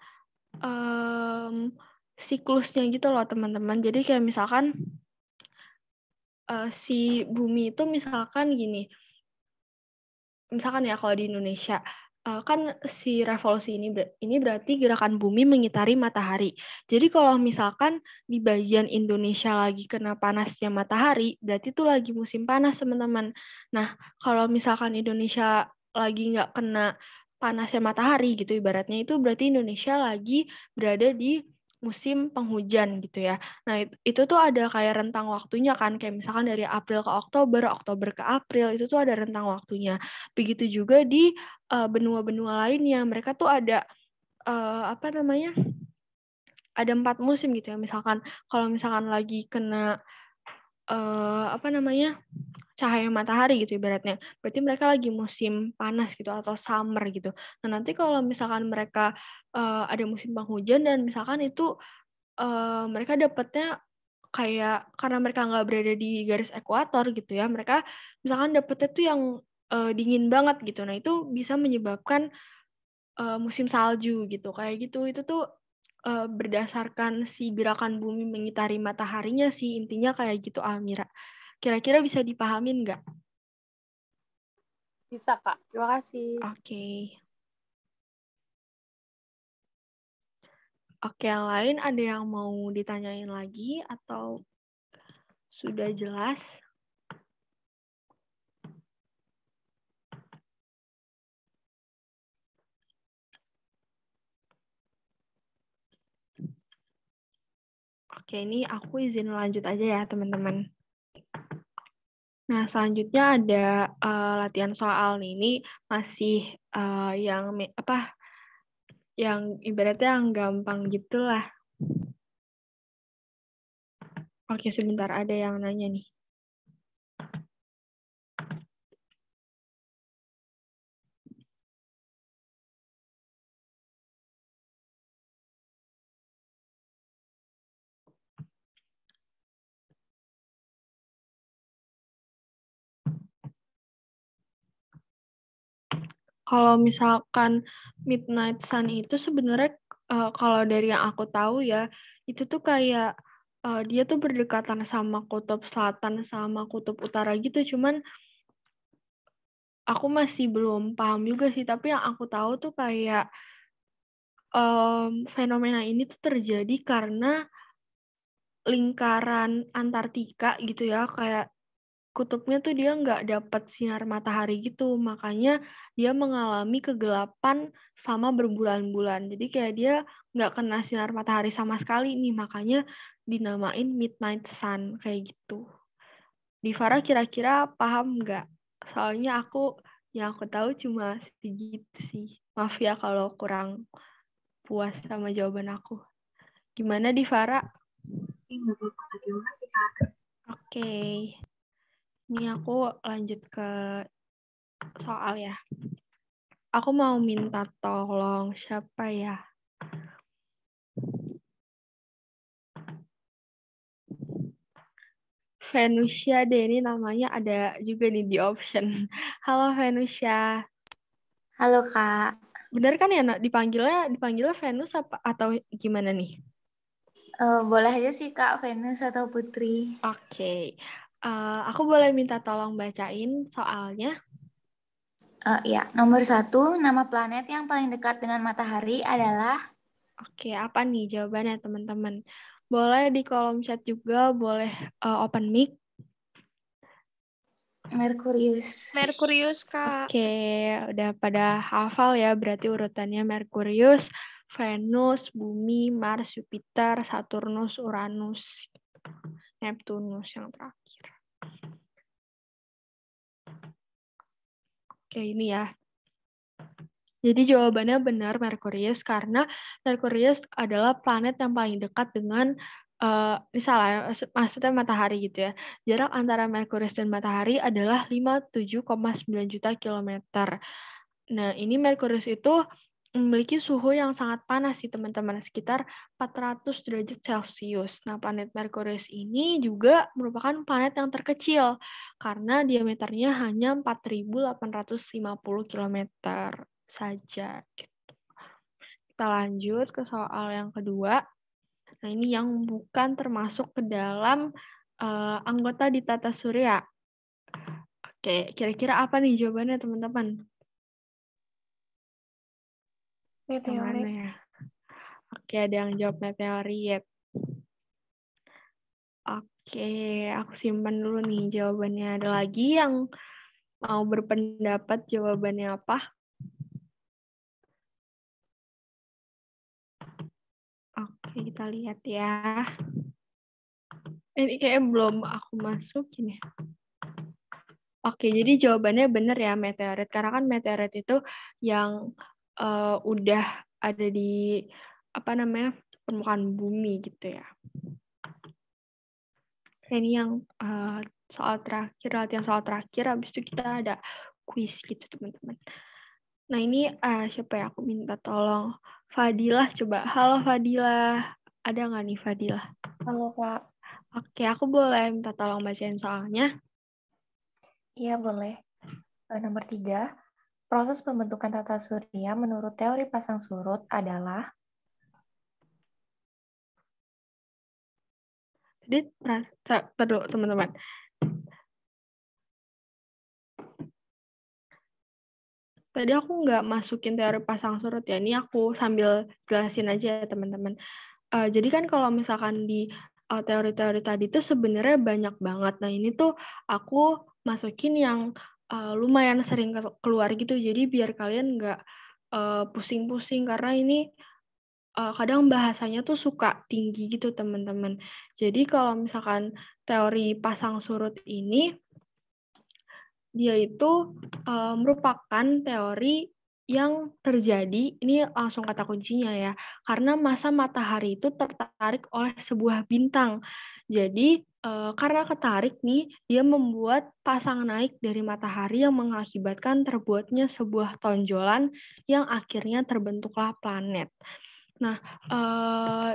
A: siklusnya gitu loh teman-teman. Jadi kayak misalkan si bumi itu misalkan gini, misalkan ya kalau di Indonesia kan si revolusi ini berarti gerakan bumi mengitari matahari. Jadi kalau misalkan di bagian Indonesia lagi kena panasnya matahari, berarti itu lagi musim panas teman-teman. Nah, kalau misalkan Indonesia lagi nggak kena panasnya matahari gitu ibaratnya, itu berarti Indonesia lagi berada di musim penghujan gitu ya. Nah, itu tuh ada kayak rentang waktunya kan, kayak misalkan dari April ke Oktober, Oktober ke April, itu tuh ada rentang waktunya. Begitu juga di benua-benua lainnya, mereka tuh ada ada 4 musim gitu ya. Misalkan kalau misalkan lagi kena cahaya matahari gitu ibaratnya, berarti mereka lagi musim panas gitu atau summer gitu. Nah, nanti kalau misalkan mereka ada musim penghujan dan misalkan itu mereka dapatnya kayak karena mereka nggak berada di garis ekuator gitu ya, mereka misalkan dapetnya tuh yang dingin banget gitu. Nah, itu bisa menyebabkan musim salju gitu. Kayak gitu. Itu tuh berdasarkan si gerakan bumi mengitari mataharinya sih, intinya kayak gitu, Almira. Kira-kira bisa dipahamin nggak?
C: Bisa, Kak. Terima kasih.
A: Oke. Oke, yang lain ada yang mau ditanyain lagi atau sudah jelas? Oke, ini aku izin lanjut aja ya, teman-teman. Nah, selanjutnya ada latihan soal nih. Ini masih yang ibaratnya yang gampang gitulah. Oke, sebentar ada yang nanya nih. Kalau misalkan midnight sun itu sebenarnya kalau dari yang aku tahu ya, itu tuh kayak dia tuh berdekatan sama kutub selatan sama kutub utara gitu. Cuman aku masih belum paham juga sih. Tapi yang aku tahu tuh kayak fenomena ini tuh terjadi karena lingkaran Antartika gitu ya, kayak kutubnya tuh dia nggak dapat sinar matahari gitu, makanya dia mengalami kegelapan sama berbulan-bulan. Jadi kayak dia nggak kena sinar matahari sama sekali nih, makanya dinamain midnight sun kayak gitu. Divara kira-kira paham nggak? Soalnya yang aku tahu cuma segitu sih. Maaf ya kalau kurang puas sama jawaban aku. Gimana Divara?
B: Nggak apa-apa, terima kasih Kak.
A: Oke. Ini aku lanjut ke soal ya. Aku mau minta tolong siapa ya? Venusia deh, ini namanya ada juga nih di option. Halo Venusia.
E: Halo Kak.
A: Bener kan ya, Nak? Dipanggilnya Venus apa atau gimana nih?
E: Boleh aja sih Kak, Venus atau Putri.
A: Oke. Aku boleh minta tolong bacain soalnya?
E: Ya, nomor 1, nama planet yang paling dekat dengan matahari adalah...
A: Oke, apa nih jawabannya teman-teman? Boleh di kolom chat juga, boleh open mic.
E: Merkurius.
F: Merkurius, Kak.
A: Oke, udah pada hafal ya, berarti urutannya Merkurius, Venus, Bumi, Mars, Jupiter, Saturnus, Uranus, Neptunus yang terakhir. Oke, ini ya. Jadi jawabannya benar Merkurius karena Merkurius adalah planet yang paling dekat dengan misalnya maksudnya matahari gitu ya. Jarak antara Merkurius dan matahari adalah 57,9 juta kilometer. Nah, ini Merkurius itu memiliki suhu yang sangat panas sih teman-teman, sekitar 400 derajat Celcius. Nah, planet Merkurius ini juga merupakan planet yang terkecil karena diameternya hanya 4.850 kilometer saja. Gitu. Kita lanjut ke soal yang kedua. Nah, ini yang bukan termasuk ke dalam anggota di tata surya. Oke, kira-kira apa nih jawabannya teman-teman?
F: Meteorit.
A: Ya? Oke, ada yang jawab meteorit. Oke, aku simpan dulu nih jawabannya. Ada lagi yang mau berpendapat jawabannya apa? Oke, kita lihat ya. Ini kayaknya belum aku masukin ya. Oke, jadi jawabannya benar ya meteorit. Karena kan meteorit itu yang udah ada di permukaan bumi gitu ya. Ini yang soal terakhir, latihan soal terakhir. Habis itu kita ada kuis gitu teman-teman. Nah ini siapa ya? Aku minta tolong Fadilah coba. Halo Fadilah. Ada nggak nih Fadilah?
F: Halo, Kak.
A: Oke, aku boleh minta tolong bacain soalnya.
F: Iya, boleh. Nomor 3, proses pembentukan tata surya menurut teori pasang surut adalah...
A: Jadi, teman-teman. Tadi aku nggak masukin teori pasang surut ya. Ini aku sambil jelasin aja ya teman-teman. Jadi kan kalau misalkan di teori-teori tadi tuh sebenarnya banyak banget. Nah ini tuh aku masukin yang lumayan sering keluar gitu. Jadi biar kalian nggak pusing-pusing karena ini kadang bahasanya tuh suka tinggi gitu teman-teman. Jadi kalau misalkan teori pasang surut ini dia itu merupakan teori yang terjadi, ini langsung kata kuncinya ya, karena masa matahari itu tertarik oleh sebuah bintang. Jadi, karena ketarik nih, dia membuat pasang naik dari matahari yang mengakibatkan terbuatnya sebuah tonjolan yang akhirnya terbentuklah planet. Nah,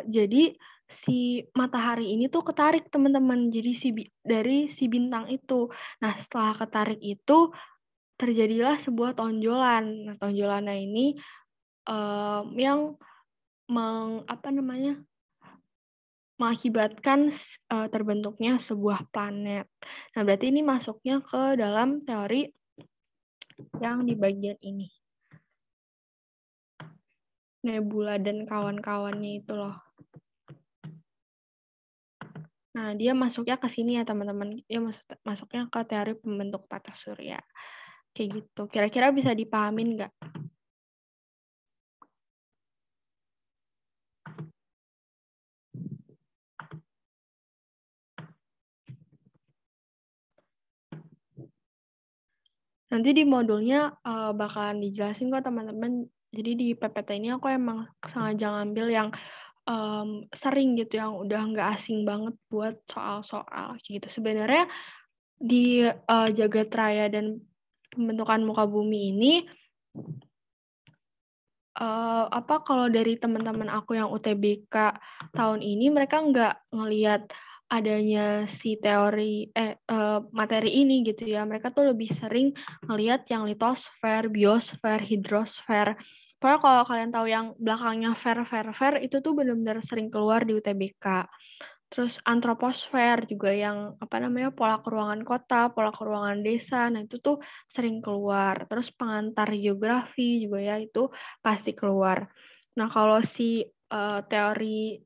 A: jadi si matahari ini tuh ketarik teman-teman, jadi dari si bintang itu. Nah, setelah ketarik itu terjadilah sebuah tonjolan. Nah, tonjolannya ini yang mengakibatkan terbentuknya sebuah planet. Nah, berarti ini masuknya ke dalam teori yang di bagian ini. Nebula dan kawan-kawannya itu loh. Nah, dia masuknya ke sini ya, teman-teman. Dia masuknya ke teori pembentuk tata surya. Kayak gitu. Kira-kira bisa dipahamin nggak? Nanti di modulnya bakalan dijelasin kok, teman-teman. Jadi di PPT ini aku emang sengaja ngambil yang sering gitu, yang udah nggak asing banget buat soal-soal gitu. Sebenarnya di jagat raya dan pembentukan muka bumi ini, kalau dari teman-teman aku yang UTBK tahun ini, mereka nggak ngelihat adanya si teori materi ini gitu ya. Mereka tuh lebih sering ngelihat yang litosfer, biosfer, hidrosfer. Pokoknya kalau kalian tahu yang belakangnya fer itu tuh benar-benar sering keluar di UTBK. Terus antroposfer juga yang pola keruangan kota, pola keruangan desa. Nah, itu tuh sering keluar. Terus pengantar geografi juga ya, itu pasti keluar. Nah, kalau si teori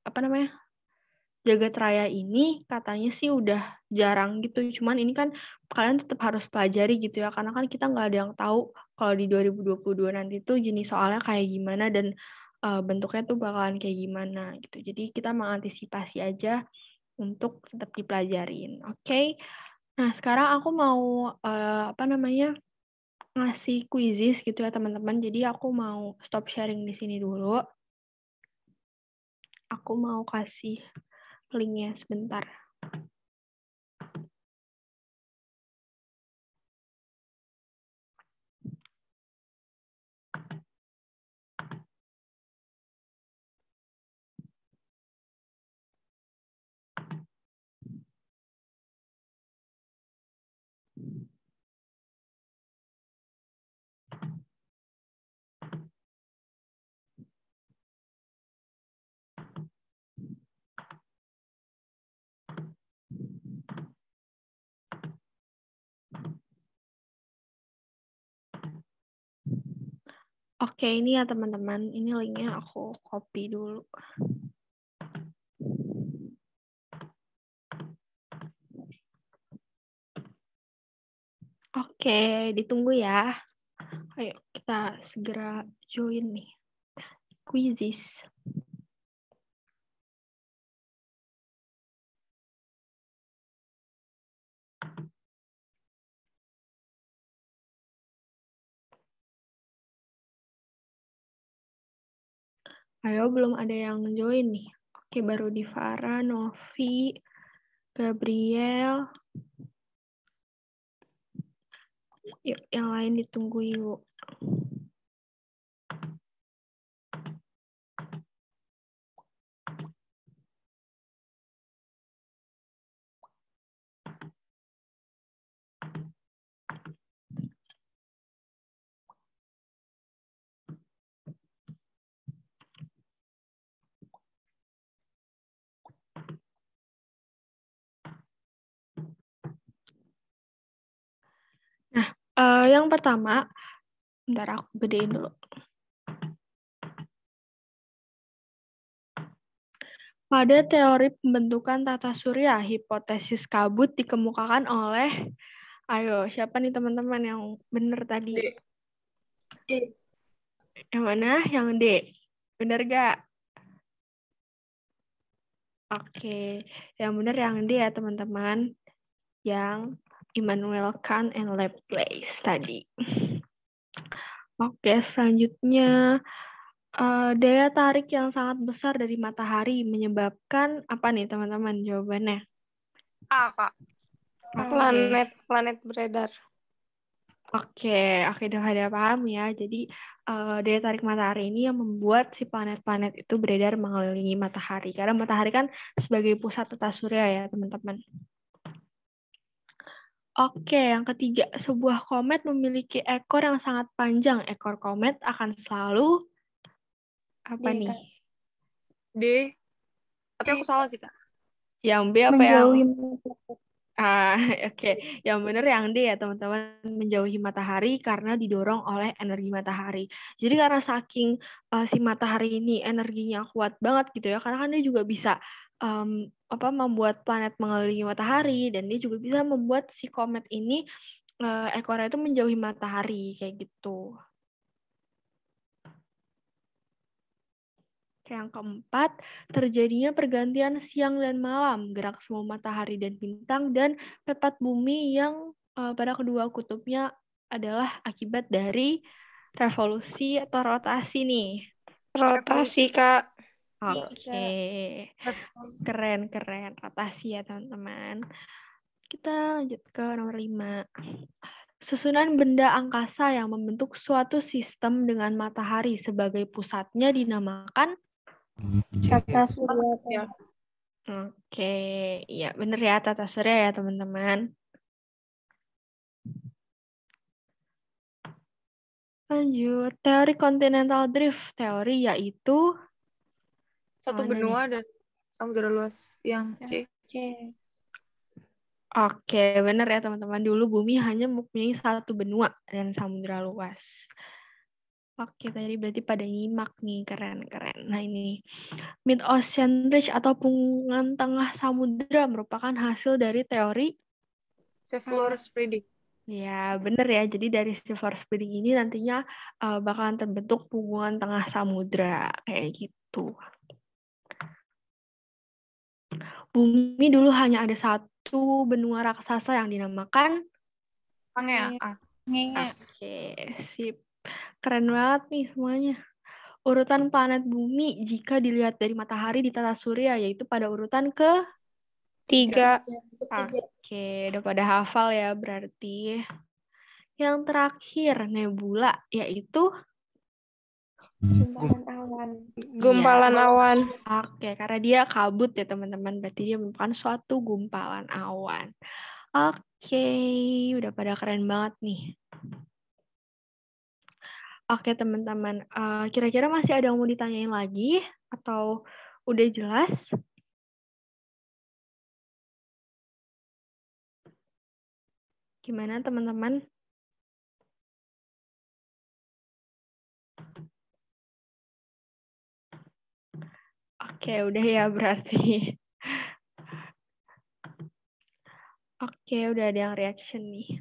A: jagat raya ini katanya sih udah jarang gitu. Cuman ini kan kalian tetap harus pelajari gitu ya, karena kan kita nggak ada yang tahu kalau di 2022 nanti tuh jenis soalnya kayak gimana dan bentuknya tuh bakalan kayak gimana gitu. Jadi kita mengantisipasi aja untuk tetap dipelajarin. Oke. Nah, sekarang aku mau ngasih quizzes gitu ya teman-teman. Jadi aku mau stop sharing di sini dulu. Aku mau kasih linknya sebentar. Oke, ini ya teman-teman. Ini linknya aku copy dulu. Oke, ditunggu ya. Ayo kita segera join nih. Quizzes. Ayo, belum ada yang join nih. Oke, baru Divara, Novi, Gabriel. Yuk, yang lain ditunggu yuk. Nah, yang pertama, bentar aku gedein dulu. Pada teori pembentukan tata surya, hipotesis kabut dikemukakan oleh, ayo, siapa nih teman-teman yang benar tadi?
C: D.
A: Yang mana? Yang D. Benar gak? Oke, yang benar yang D ya teman-teman. Yang Immanuel Kant and Laplace tadi. Oke, selanjutnya daya tarik yang sangat besar dari matahari menyebabkan apa nih teman-teman jawabannya?
C: A, Kak.
G: Planet beredar.
A: Oke, udah paham ya. Jadi daya tarik matahari ini yang membuat si planet-planet itu beredar mengelilingi matahari. Karena matahari kan sebagai pusat tata surya ya teman-teman. Oke, yang ketiga, sebuah komet memiliki ekor yang sangat panjang. Ekor komet akan selalu apa
F: D,
A: nih?
F: Kak.
C: D. Tapi aku salah sih, Kak.
A: Yang B apa
F: Menjauhi
A: yang? Oke. Yang benar yang D ya teman-teman, menjauhi matahari karena didorong oleh energi matahari. Jadi karena saking si matahari ini energinya kuat banget gitu ya, karena kan dia juga bisa membuat planet mengelilingi matahari, dan dia juga bisa membuat si komet ini ekornya itu menjauhi matahari kayak gitu. Yang keempat, terjadinya pergantian siang dan malam, gerak semu matahari dan bintang, dan pepat bumi yang pada kedua kutubnya adalah akibat dari revolusi atau rotasi nih.
G: Rotasi, Kak.
A: Oke. Keren. Rotasi ya, teman-teman. Kita lanjut ke nomor 5. Susunan benda angkasa yang membentuk suatu sistem dengan matahari sebagai pusatnya dinamakan
G: Tata surya.
A: Oke, iya bener ya tata surya ya teman-teman. Lanjut, teori continental drift. Teori yaitu
C: Satu
A: mana
C: benua dan samudera luas yang C.
A: Oke, bener ya teman-teman. Dulu bumi hanya mempunyai satu benua dan samudera luas. Oke, tadi berarti pada nyimak nih, keren. Nah ini, mid-ocean ridge atau punggungan tengah samudera merupakan hasil dari teori
C: Floor spreading.
A: ya, bener ya. Jadi dari silver spreading ini nantinya bakalan terbentuk punggungan tengah samudra kayak gitu. Bumi dulu hanya ada satu benua raksasa yang dinamakan
C: Pangea.
A: Oke, sip. Keren banget nih semuanya. Urutan planet bumi jika dilihat dari matahari di tata surya yaitu pada urutan ke
G: 3.
A: Oke, udah pada hafal ya berarti. Yang terakhir, nebula, yaitu
G: Gumpalan awan.
A: Oke, karena dia kabut ya teman-teman, berarti dia merupakan suatu gumpalan awan. Oke, udah pada keren banget nih. Oke teman-teman, kira-kira masih ada yang mau ditanyain lagi? Atau udah jelas? Gimana teman-teman? Oke, udah ya berarti. Oke, udah ada yang reaction nih.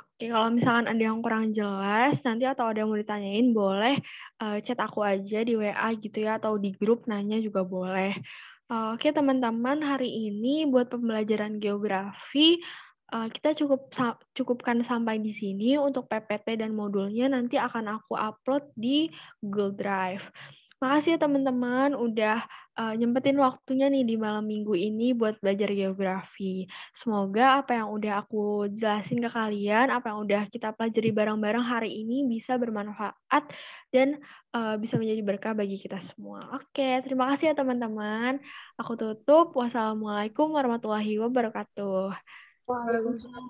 A: Oke, kalau misalkan ada yang kurang jelas, nanti atau ada yang mau ditanyain, boleh chat aku aja di WA gitu ya, atau di grup nanya juga boleh. Oke, teman-teman, hari ini buat pembelajaran geografi, kita cukupkan sampai di sini. Untuk PPT dan modulnya nanti akan aku upload di Google Drive. Makasih ya teman-teman udah nyempetin waktunya nih di malam minggu ini buat belajar geografi. Semoga apa yang udah aku jelasin ke kalian, apa yang udah kita pelajari bareng-bareng hari ini bisa bermanfaat dan bisa menjadi berkah bagi kita semua. Oke, terima kasih ya teman-teman. Aku tutup. Wassalamualaikum warahmatullahi wabarakatuh.
C: Waalaikumsalam.